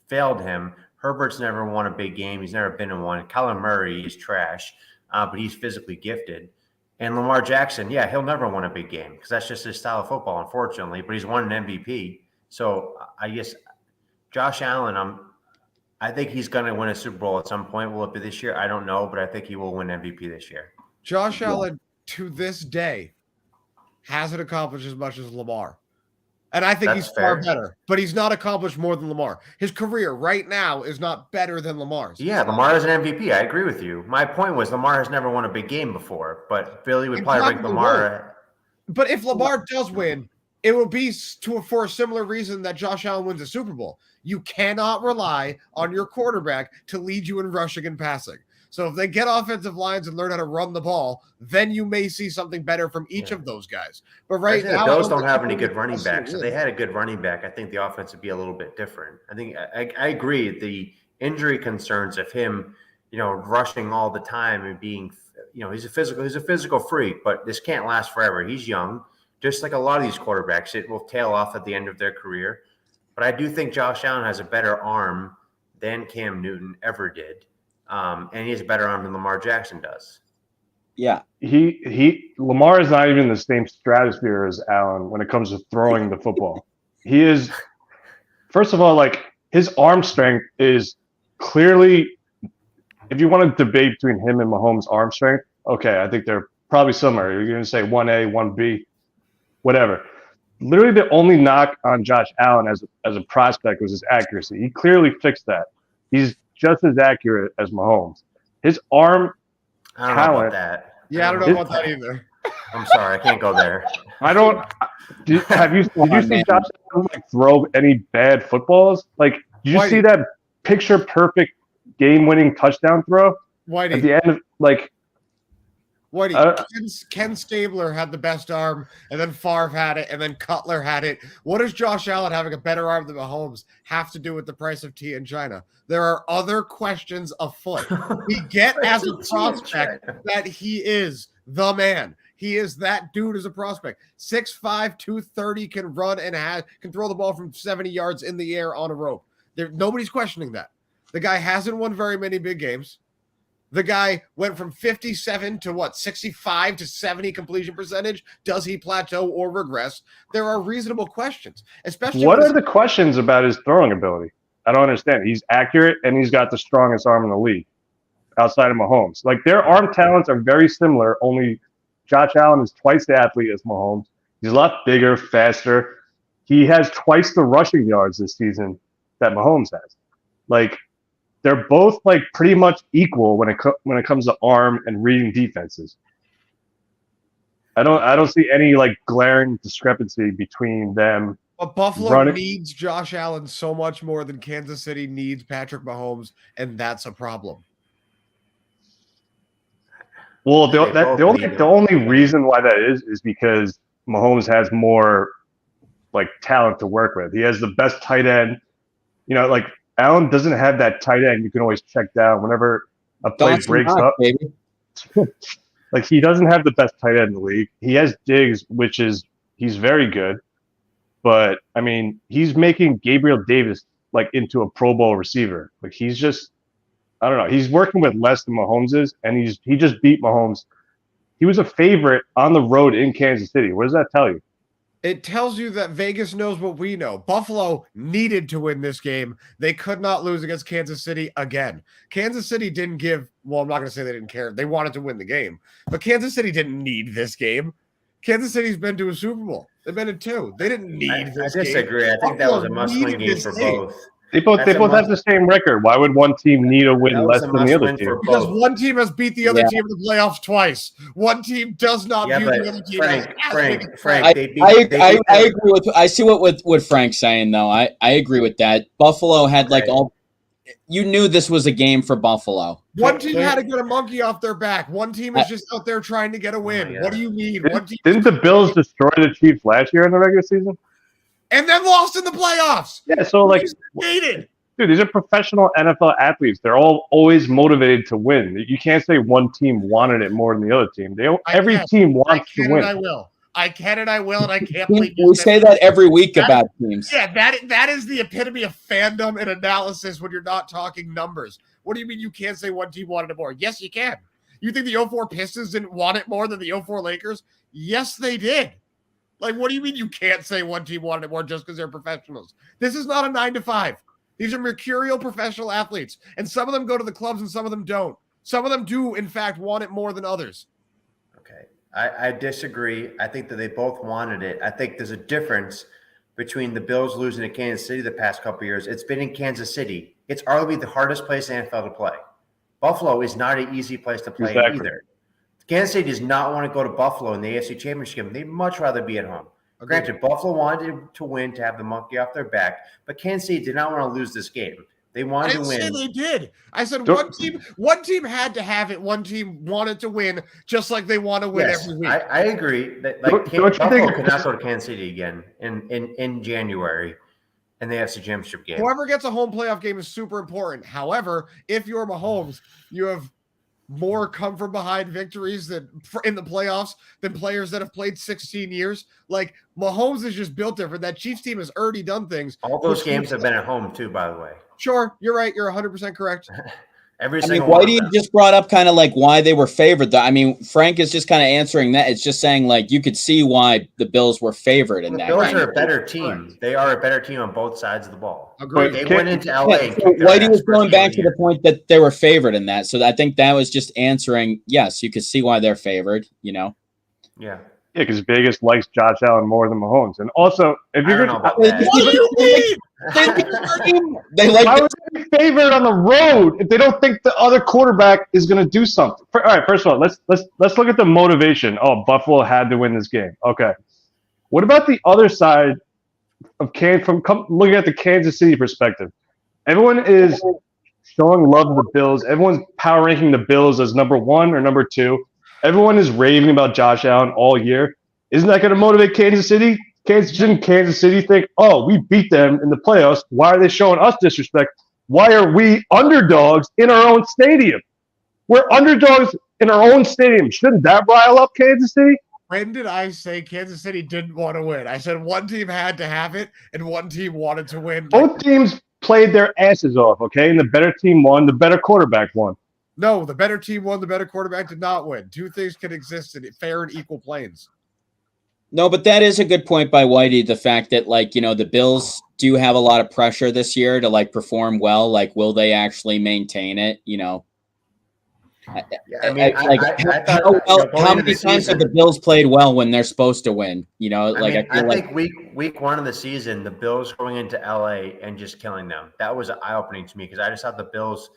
failed him. Herbert's never won a big game. He's never been in one. Kyler Murray is trash, but he's physically gifted. And Lamar Jackson, yeah, he'll never win a big game because that's just his style of football, unfortunately. But he's won an MVP. So I guess Josh Allen, I think he's going to win a Super Bowl at some point. Will it be this year? I don't know, but I think he will win MVP this year. Josh Allen, to this day, hasn't accomplished as much as Lamar. And I think he's far better, but he's not accomplished more than Lamar. His career right now is not better than Lamar's. Yeah, Lamar is an MVP. I agree with you. My point was Lamar has never won a big game before, but Billy would probably rank Lamar. But if Lamar does win, it will be for a similar reason that Josh Allen wins a Super Bowl. You cannot rely on your quarterback to lead you in rushing and passing. So if they get offensive lines and learn how to run the ball, then you may see something better from each of those guys. But right now, the Bills don't have any good running backs. If they had a good running back, I think the offense would be a little bit different. I think I agree. The injury concerns of him, rushing all the time and being, he's a physical freak, but this can't last forever. He's young, just like a lot of these quarterbacks. It will tail off at the end of their career. But I do think Josh Allen has a better arm than Cam Newton ever did. And he has a better arm than Lamar Jackson does. Yeah. Lamar is not even in the same stratosphere as Allen when it comes to throwing the football. He is, first of all, like his arm strength is clearly, if you want to debate between him and Mahomes' arm strength, okay, I think they're probably similar. You're going to say 1A, 1B, whatever. Literally the only knock on Josh Allen as a prospect was his accuracy. He clearly fixed that. He's just as accurate as Mahomes. His arm I don't know about that. Yeah, I don't know about that either. I'm sorry, I can't go there. I don't. Did you see Josh Allen throw any bad footballs? Like, did you see that picture perfect game-winning touchdown throw Whitey, at the end of Whitey, Ken Stabler had the best arm, and then Favre had it, and then Cutler had it. What does Josh Allen having a better arm than Mahomes have to do with the price of tea in China? There are other questions afoot. We get as a prospect that he is the man. He is that dude as a prospect. 6'5", 230, can run and can throw the ball from 70 yards in the air on a rope. Nobody's questioning that. The guy hasn't won very many big games. The guy went from 57 to 65 to 70 completion percentage. Does he plateau or regress? There are reasonable questions, especially. What are the questions about his throwing ability? I don't understand. He's accurate and he's got the strongest arm in the league outside of Mahomes. Like their arm talents are very similar, only Josh Allen is twice the athlete as Mahomes. He's a lot bigger, faster. He has twice the rushing yards this season that Mahomes has. Like they're both like pretty much equal when it comes to arm and reading defenses. I don't see any like glaring discrepancy between them. But Buffalo needs Josh Allen so much more than Kansas City needs Patrick Mahomes, and that's a problem. Well, the only reason why that is because Mahomes has more like talent to work with. He has the best tight end. You know, like Allen doesn't have that tight end you can always check down whenever a play breaks up. Baby. Like he doesn't have the best tight end in the league. He has Diggs, he's very good. But I mean, he's making Gabriel Davis like into a Pro Bowl receiver. Like he's just, I don't know. He's working with less than Mahomes is, and he just beat Mahomes. He was a favorite on the road in Kansas City. What does that tell you? It tells you that Vegas knows what we know. Buffalo needed to win this game. They could not lose against Kansas City again. Kansas City didn't give, well, I'm not going to say they didn't care. They wanted to win the game. But Kansas City didn't need this game. Kansas City's been to a Super Bowl. They've been in 2. They didn't need this game. I disagree. I think that was a must-win game for both. They both have the same record. Why would one team need a win less than the other team? Because one team has beat the other team in the playoffs twice. One team does not view the other team. Frank, I agree with. I see what Frank's saying though. I agree with that. Buffalo had like all. You knew this was a game for Buffalo. One team had to get a monkey off their back. One team is just out there trying to get a win. What do you mean? Didn't the Bills destroy the Chiefs last year in the regular season? And then lost in the playoffs. Yeah, so like, dude, these are professional NFL athletes. They're all always motivated to win. You can't say one team wanted it more than the other team. Every team wants to win. I can and I will, and I can't believe we say that every week about teams. Yeah, that is the epitome of fandom and analysis when you're not talking numbers. What do you mean you can't say one team wanted it more? Yes, you can. You think the 04 Pistons didn't want it more than the 04 Lakers? Yes, they did. Like, what do you mean you can't say one team wanted it more just because they're professionals? This is not a 9-to-5. These are mercurial professional athletes, and some of them go to the clubs and some of them don't. Some of them do, in fact, want it more than others. Okay. I disagree. I think that they both wanted it. I think there's a difference between the Bills losing to Kansas City the past couple of years. It's been in Kansas City. It's arguably the hardest place in the NFL to play. Buffalo is not an easy place to play either. Kansas City does not want to go to Buffalo in the AFC Championship game. They'd much rather be at home. Okay. Granted, Buffalo wanted to win to have the monkey off their back, but Kansas City did not want to lose this game. They wanted to win. I didn't say they did. I said one team had to have it. One team wanted to win, just like they want to win every week. I agree. That Buffalo could not go to Kansas City again in January in the AFC Championship game. Whoever gets a home playoff game is super important. However, if you're Mahomes, you have more come from behind victories in the playoffs than players that have played 16 years. Like Mahomes is just built different. That Chiefs team has already done things. All those games have been at home too, by the way. Sure, you're right. You're 100% correct. Whitey just brought up kind of like why they were favored. I mean, Frank is just kind of answering that. It's just saying like you could see why the Bills were favored in that. The Bills are a better team. They are a better team on both sides of the ball. Agreed. They went into LA. Yeah, so Whitey was going back to the point that they were favored in that. So I think that was just answering. Yes, you could see why they're favored. You know. Yeah. Yeah, because Vegas likes Josh Allen more than Mahomes, and also if you're going what do you mean? Why would they be favored on the road if they don't think the other quarterback is going to do something? All right, first of all, let's look at the motivation. Oh, Buffalo had to win this game. Okay, what about the other side of looking at the Kansas City perspective? Everyone is showing love to the Bills. Everyone's power ranking the Bills as number 1 or number 2. Everyone is raving about Josh Allen all year. Isn't that going to motivate Kansas City? Shouldn't Kansas City think, oh, we beat them in the playoffs. Why are they showing us disrespect? Why are we underdogs in our own stadium? We're underdogs in our own stadium. Shouldn't that rile up Kansas City? When did I say Kansas City didn't want to win? I said one team had to have it and one team wanted to win. Both teams played their asses off, okay? And the better team won. The better quarterback won. No, the better team won. The better quarterback did not win. Two things can exist in fair and equal planes. No, but that is a good point by Whitey. The fact that, like, you know, the Bills do have a lot of pressure this year to like perform well. Like, will they actually maintain it? You know, Yeah, I mean, I thought how going into many the times have the season. Bills played well when they're supposed to win? You know, I like mean, I feel like think week one of the season, the Bills going into LA and just killing them. That was eye opening to me because I just thought the Bills,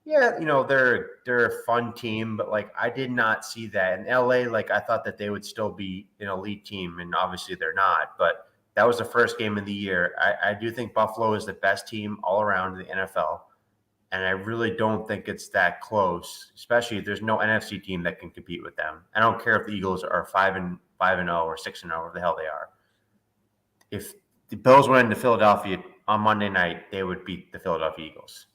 yeah, they're a fun team, but like I did not see that in LA. Like I thought that they would still be an elite team, and obviously they're not. But that was the first game of the year. I do think Buffalo is the best team all around in the NFL. And I really don't think it's that close, especially if there's no NFC team that can compete with them. I don't care if the Eagles are 5-0 or 6-0, whatever the hell they are. If the Bills went into Philadelphia on Monday night, they would beat the Philadelphia Eagles.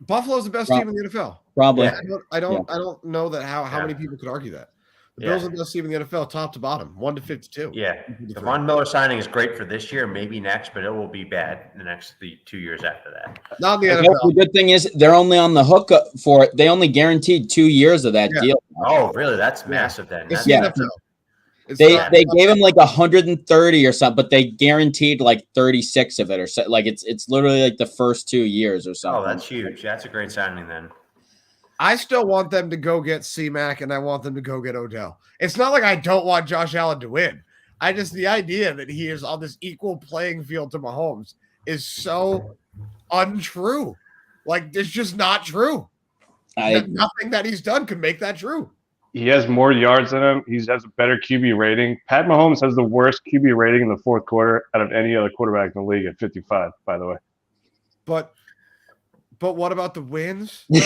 Buffalo's the best team in the NFL. probably. Yeah. I don't know that how many people could argue that. The Bills are the best team in the NFL, top to bottom, 1-52. Yeah, the Von Miller signing is great for this year, maybe next, but it will be bad the next 2 years after that. Not the The NFL. good thing is they're only on the hook for it. They only guaranteed 2 years of that deal. Oh, really? That's massive then. It's That's, the NFL. They gave him like 130 or something, but they guaranteed like 36 of it or so. Like it's literally like the first 2 years or something. Oh, that's huge. That's a great signing then. I still want them to go get C-Mac, and I want them to go get Odell. It's not like I don't want Josh Allen to win. The idea that he is on this equal playing field to Mahomes is so untrue. Like, it's just not true. Nothing that he's done could make that true. He has more yards than him. He has a better QB rating. Pat Mahomes has the worst QB rating in the fourth quarter out of any other quarterback in the league at 55, by the way. But what about the wins? No?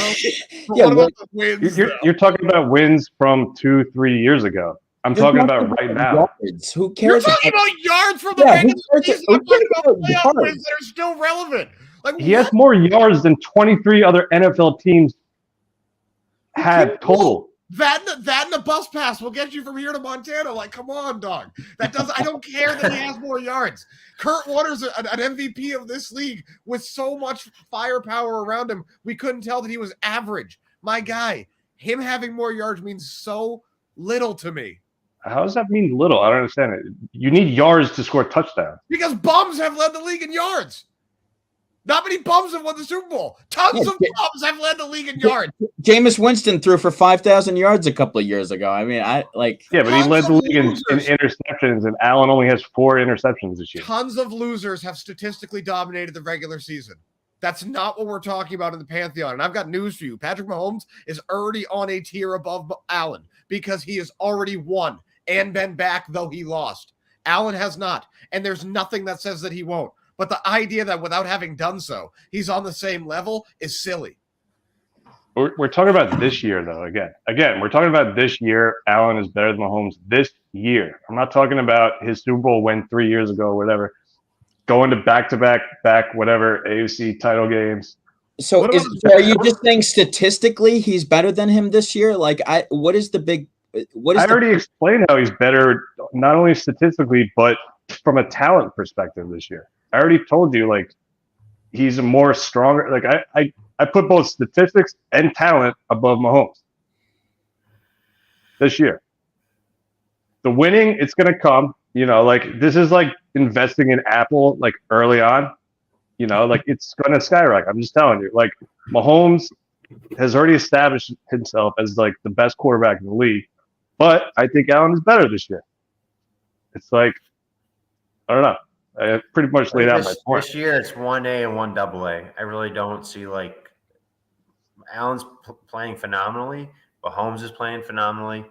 What about the wins? You're talking about wins from 2-3 years ago. I'm talking about right now. Yards. Who cares? You're talking about yards from the regular season. I'm talking about playoff wins that are still relevant. Like, he has more yards than 23 other NFL teams had total. That and the bus pass will get you from here to Montana. Like, come on, dog. I don't care that he has more yards. Kurt Warner's an MVP of this league with so much firepower around him. We couldn't tell that he was average. My guy, him having more yards means so little to me. How does that mean little? I don't understand it. You need yards to score touchdowns. Because bums have led the league in yards. Not many bums have won the Super Bowl. Tons of bums have led the league in yards. Jameis Winston threw for 5,000 yards a couple of years ago. I mean, Yeah, but he led the league in interceptions, and Allen only has 4 interceptions this year. Tons of losers have statistically dominated the regular season. That's not what we're talking about in the Pantheon. And I've got news for you. Patrick Mahomes is already on a tier above Allen because he has already won and been back, though he lost. Allen has not. And there's nothing that says that he won't. But the idea that without having done so, he's on the same level is silly. We're talking about this year, though. Again, we're talking about this year. Allen is better than Mahomes this year. I'm not talking about his Super Bowl win 3 years ago or whatever. Going to back, whatever, AFC title games. So are you just saying statistically he's better than him this year? Like, what is the big – I already explained how he's better, not only statistically, but from a talent perspective this year. I already told you, like, he's a more stronger. Like, I put both statistics and talent above Mahomes this year. The winning, it's going to come. Like, this is like investing in Apple, like, early on. Like, it's going to skyrocket. I'm just telling you. Like, Mahomes has already established himself as, like, the best quarterback in the league. But I think Allen is better this year. It's like, I don't know. I pretty much laid out my point. This year, it's 1A and 1AA. I really don't see, like, Allen's playing phenomenally. Mahomes is playing phenomenally.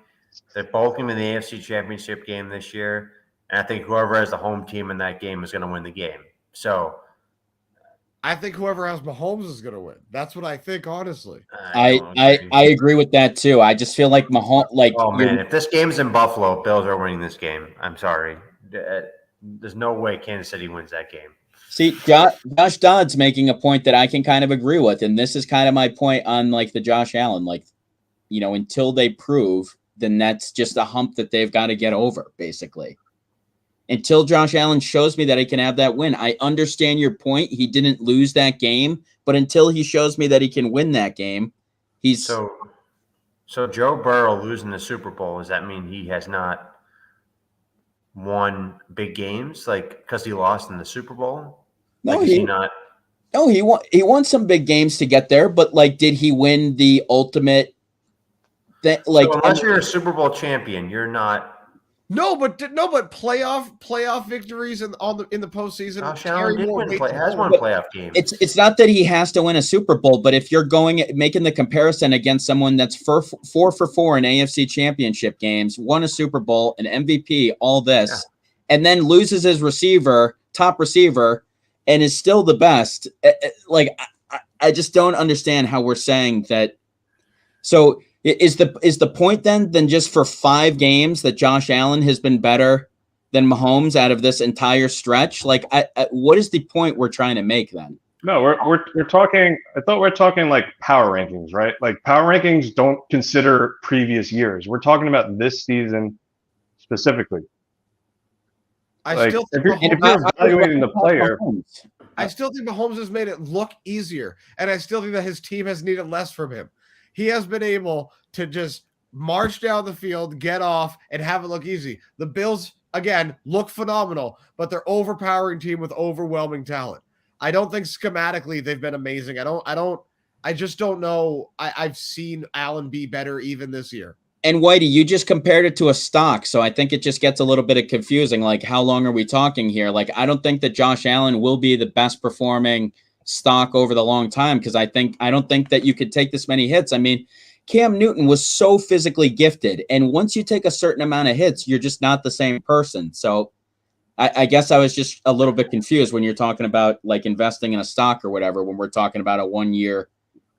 They're both going to be in the AFC Championship game this year. And I think whoever has the home team in that game is going to win the game. So I think whoever has Mahomes is going to win. That's what I think, honestly. I agree with that, too. I just feel like Mahomes – like, oh, man, if this game's in Buffalo, Bills are winning this game. I'm sorry. There's no way Kansas City wins that game. See, Josh Dodd's making a point that I can kind of agree with, and this is kind of my point on, like, the Josh Allen. Like, until they prove, then that's just a hump that they've got to get over, basically. until Josh Allen shows me that he can have that win. I understand your point. He didn't lose that game, but until he shows me that he can win that game, he's So Joe Burrow losing the Super Bowl, does that mean he has not won big games, like because he lost in the Super Bowl? no, Like, is he not? no, he won some big games to get there, but like, did he win the ultimate? That like, So unless you're a Super Bowl champion, you're not. No, but playoff victories in the postseason Josh carry Allen did more win weight than has won Mahomes. playoff games. it's not that he has to win a Super Bowl, but if you're making the comparison against someone that's 4 for 4 in AFC Championship games, won a Super Bowl, an MVP, all this, and then loses his top receiver, and is still the best. Like, I just don't understand how we're saying that. So is the point then just for 5 games that Josh Allen has been better than Mahomes out of this entire stretch? Like, what is the point we're trying to make then? No, we're talking. I thought we're talking like power rankings, right? Like, power rankings don't consider previous years. We're talking about this season specifically. I still think if you're evaluating the player, I still think Mahomes has made it look easier, and I still think that his team has needed less from him. He has been able to just march down the field, get off, and have it look easy. The Bills, again, look phenomenal, but they're overpowering team with overwhelming talent. I don't think schematically they've been amazing. I just don't know. I've seen Allen be better even this year. And Whitey, you just compared it to a stock, so I think it just gets a little bit of confusing. Like, how long are we talking here? Like, I don't think that Josh Allen will be the best performing stock over the long time, because I don't think that you could take this many hits. I mean, Cam Newton was so physically gifted, and once you take a certain amount of hits, you're just not the same person. So I guess I was just a little bit confused when you're talking about like investing in a stock or whatever, when we're talking about a 1-year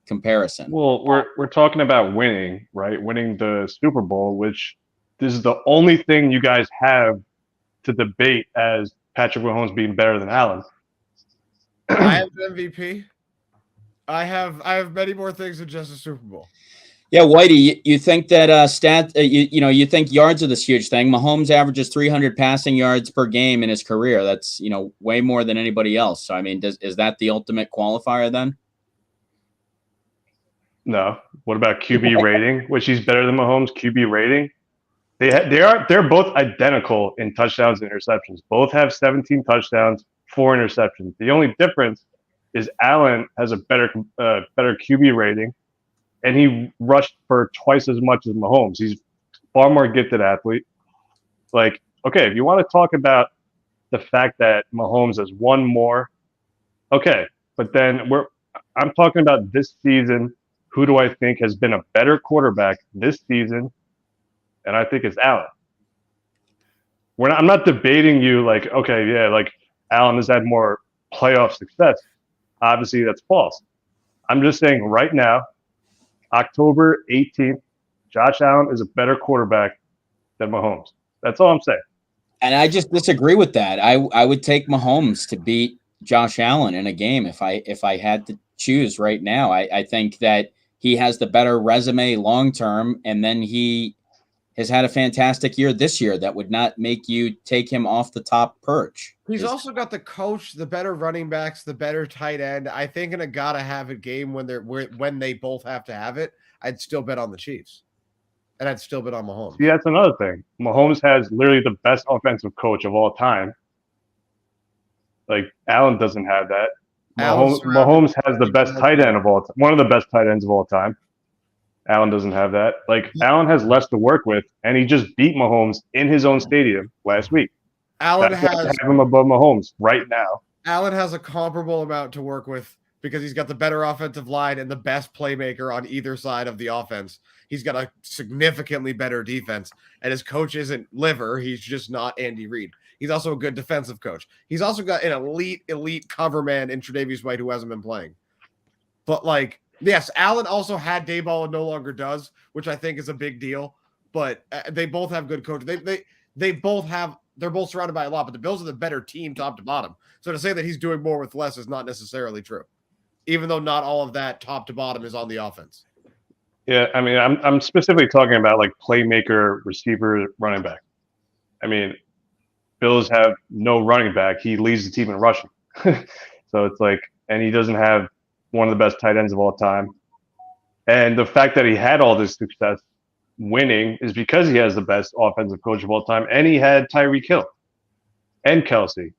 comparison. well, we're talking about winning, right? Winning the Super Bowl, which this is the only thing you guys have to debate as Patrick Mahomes being better than Allen. I have an MVP. I have many more things than just a Super Bowl. Yeah, Whitey, you think that you think yards are this huge thing. Mahomes averages 300 passing yards per game in his career. That's, way more than anybody else. So, I mean, is that the ultimate qualifier then? No. What about QB rating, which he's better than Mahomes? QB rating. They're both identical in touchdowns and interceptions. Both have 17 touchdowns, 4 interceptions. The only difference is Allen has a better QB rating, and he rushed for twice as much as Mahomes. He's far more gifted athlete. Like, okay, if you want to talk about the fact that Mahomes has won more, okay, but then I'm talking about this season. Who do I think has been a better quarterback this season? And I think it's Allen. I'm not debating you like, okay, yeah, like Allen has had more playoff success. Obviously, that's false. I'm just saying right now, October 18th, Josh Allen is a better quarterback than Mahomes. That's all I'm saying. And I just disagree with that. I would take Mahomes to beat Josh Allen in a game if I had to choose right now. I think that he has the better resume long term, and then he has had a fantastic year this year that would not make you take him off the top perch. He's also got the coach, the better running backs, the better tight end. I think in a gotta have it game when they both have to have it, I'd still bet on the Chiefs. And I'd still bet on Mahomes. See, that's another thing. Mahomes has literally the best offensive coach of all time. Like, Allen doesn't have that. Mahomes has the best tight end of all time, one of the best tight ends of all time. Allen doesn't have that. Like, Allen has less to work with, and he just beat Mahomes in his own stadium last week. Allen has him above Mahomes right now. Allen has a comparable amount to work with because he's got the better offensive line and the best playmaker on either side of the offense. He's got a significantly better defense, and his coach isn't liver. He's just not Andy Reid. He's also a good defensive coach. He's also got an elite cover man in Tre'Davious White who hasn't been playing. But, like, yes, Allen also had Dayball and no longer does, which I think is a big deal. But they both have good coaches. They're both surrounded by a lot, but the Bills are the better team top to bottom. So to say that he's doing more with less is not necessarily true, even though not all of that top to bottom is on the offense. Yeah, I mean, I'm specifically talking about like playmaker, receiver, running back. I mean, Bills have no running back. He leads the team in rushing. So it's like, and he doesn't have one of the best tight ends of all time. And the fact that he had all this success winning is because he has the best offensive coach of all time, and he had Tyreek Hill and Kelsey.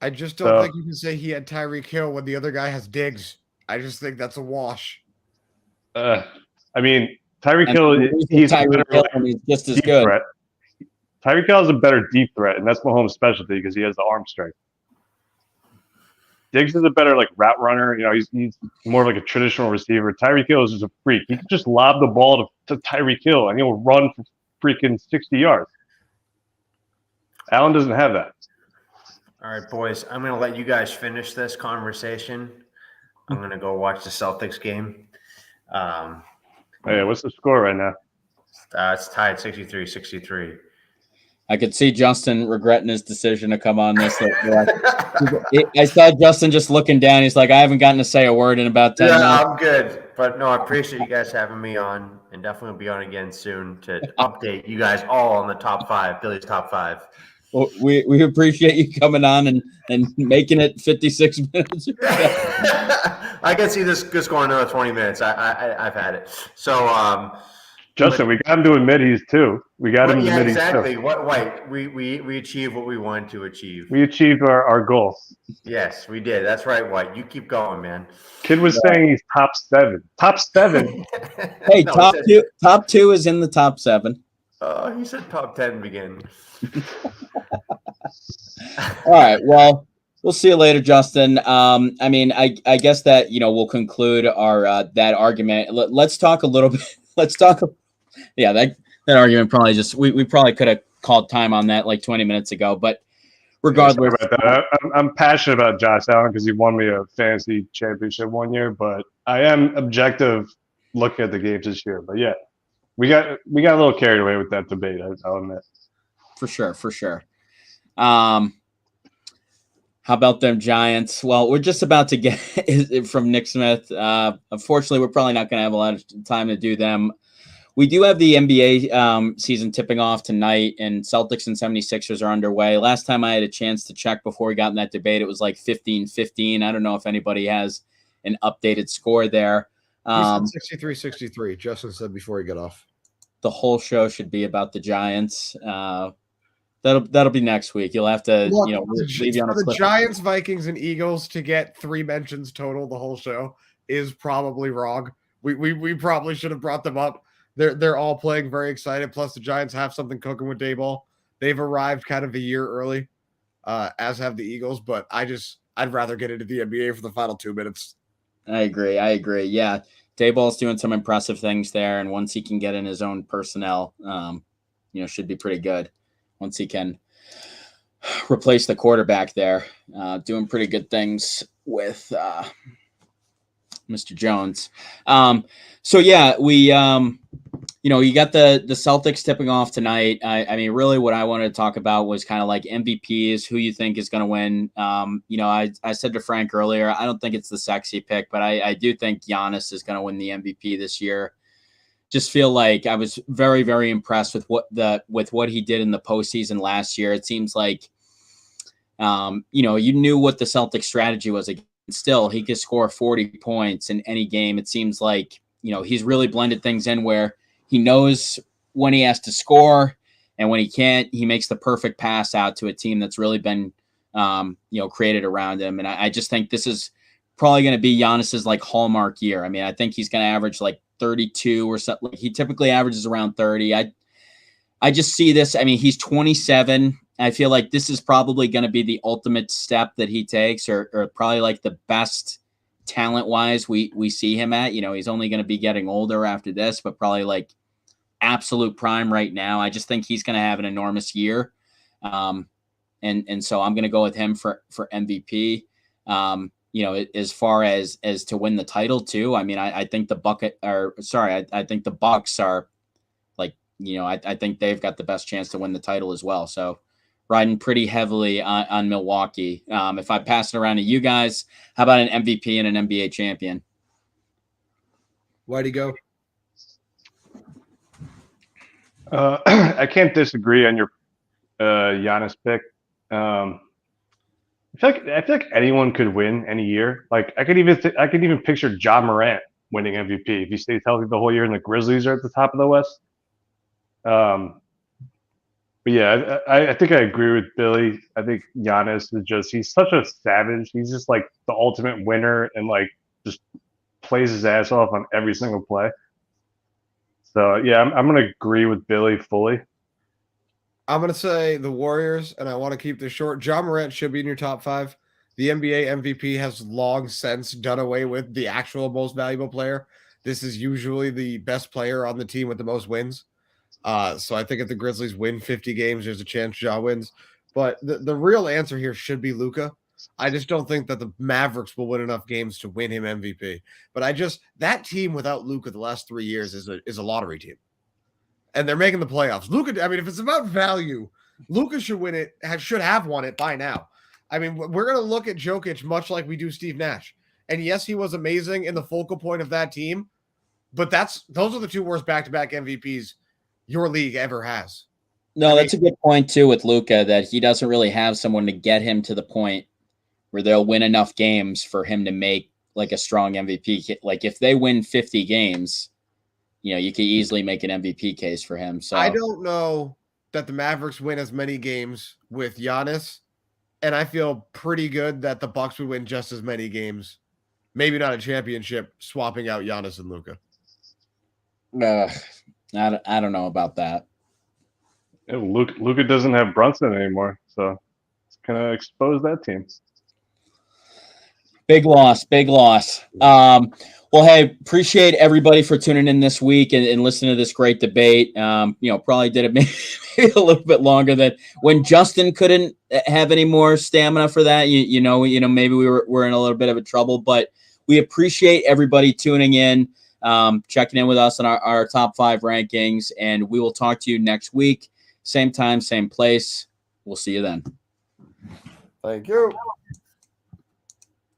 I just don't think you can say he had Tyreek Hill when the other guy has Diggs. I just think that's a wash. I mean, Tyreek Hill, he's just as deep good. Threat. Tyreek Hill is a better deep threat, and that's Mahomes' specialty because he has the arm strength. Diggs is a better like route runner. You know, he's more like a traditional receiver. Tyreek Hill is just a freak. He can just lob the ball to Tyreek Hill, and he'll run for freaking 60 yards. Allen doesn't have that. All right, boys, I'm going to let you guys finish this conversation. I'm going to go watch the Celtics game. Hey, what's the score right now? It's tied 63-63. I could see Justin regretting his decision to come on this. I saw Justin just looking down. He's like, I haven't gotten to say a word in about 10 minutes. Yeah, I'm good. But no, I appreciate you guys having me on, and definitely will be on again soon to update you guys all on the top 5, Billy's top 5. Well, we appreciate you coming on and making it 56 minutes. I can see this going another 20 minutes. I've had it. So, Justin, we got him to admit too. We got him to admit exactly. too. What White? We achieved what we wanted to achieve. We achieved our goal. Yes, we did. That's right, White. You keep going, man. Kid was saying he's top 7. Top 7. Hey, no, top two is in the top 7. Oh, he said top 10 begin. All right. Well, we'll see you later, Justin. I mean, I guess that we'll conclude our that argument. Let's talk a little bit. Let's talk. Yeah, that argument probably just we probably could have called time on that like 20 minutes ago. But regardless, about that. I'm passionate about Josh Allen because he won me a fantasy championship one year. But I am objective looking at the games this year. But yeah, we got a little carried away with that debate. I'll admit. For sure. How about them Giants? Well, we're just about to get from Nick Smith. Unfortunately, we're probably not going to have a lot of time to do them. We do have the NBA season tipping off tonight, and Celtics and 76ers are underway. Last time I had a chance to check before we got in that debate, it was like 15-15. I don't know if anybody has an updated score there. 63-63, Justin said before he got off. The whole show should be about the Giants. That'll be next week. You'll have to, leave you on the Giants, Vikings, and Eagles to get 3 mentions total. The whole show is probably wrong. We probably should have brought them up. They're all playing very excited. Plus, the Giants have something cooking with Dayball. They've arrived kind of a year early, as have the Eagles. But I'd rather get into the NBA for the final 2 minutes. I agree. Yeah, Dayball's doing some impressive things there, and once he can get in his own personnel, should be pretty good. Once he can replace the quarterback there, doing pretty good things with Mr. Jones. So yeah, we, you got the Celtics tipping off tonight. I mean, really what I wanted to talk about was kind of like MVPs, who you think is going to win. I said to Frank earlier, I don't think it's the sexy pick, but I do think Giannis is going to win the MVP this year. Just feel like I was very, very impressed with what he did in the postseason last year. It seems like, you knew what the Celtics strategy was. Still, he could score 40 points in any game. It seems like, he's really blended things in where he knows when he has to score, and when he can't, he makes the perfect pass out to a team that's really been, created around him. And I just think this is probably going to be Giannis's like hallmark year. I mean, I think he's going to average like 32 or something. He typically averages around 30. I just see this. I mean, he's 27. I feel like this is probably going to be the ultimate step that he takes, or probably like the best talent wise we see him at. He's only going to be getting older after this, but probably like absolute prime right now. I just think he's going to have an enormous year. And so I'm going to go with him for MVP. As far as to win the title too. I mean, I think I think the Bucks are like, I think they've got the best chance to win the title as well. So riding pretty heavily on Milwaukee. If I pass it around to you guys, how about an MVP and an NBA champion? Whitey go. I can't disagree on your Giannis pick. I feel like anyone could win any year. Like I could even picture John Morant winning MVP if he stays healthy the whole year, and the Grizzlies are at the top of the West. But yeah, I think I agree with Billy. I think Giannis is he's such a savage. He's just like the ultimate winner and like just plays his ass off on every single play. So yeah, I'm gonna agree with Billy fully. I'm gonna say the Warriors, and I want to keep this short. John Morant should be in your top 5. The NBA MVP has long since done away with the actual most valuable player. This is usually the best player on the team with the most wins. So I think if the Grizzlies win 50 games, there's a chance Ja wins. But the real answer here should be Luka. I just don't think that the Mavericks will win enough games to win him MVP. But that team without Luka the last 3 years is a lottery team. And they're making the playoffs. Luka, I mean, if it's about value, Luka should win it, should have won it by now. I mean, we're going to look at Jokic much like we do Steve Nash. And yes, he was amazing in the focal point of that team, but those are the 2 worst back-to-back MVPs your league ever has. No, that's a good point too with Luka, that he doesn't really have someone to get him to the point where they'll win enough games for him to make like a strong MVP. Like if they win 50 games, you could easily make an MVP case for him. So I don't know that the Mavericks win as many games with Giannis, and I feel pretty good that the Bucks would win just as many games. Maybe not a championship, swapping out Giannis and Luka. I don't know about that. Luka doesn't have Brunson anymore, so it's gonna expose that team. Big loss. Well, hey, appreciate everybody for tuning in this week and listening to this great debate. Probably did it maybe a little bit longer than when Justin couldn't have any more stamina for that. Maybe we're in a little bit of a trouble, but we appreciate everybody tuning in, checking in with us on our top 5 rankings, and we will talk to you next week. Same time, same place. We'll see you then. Thank you.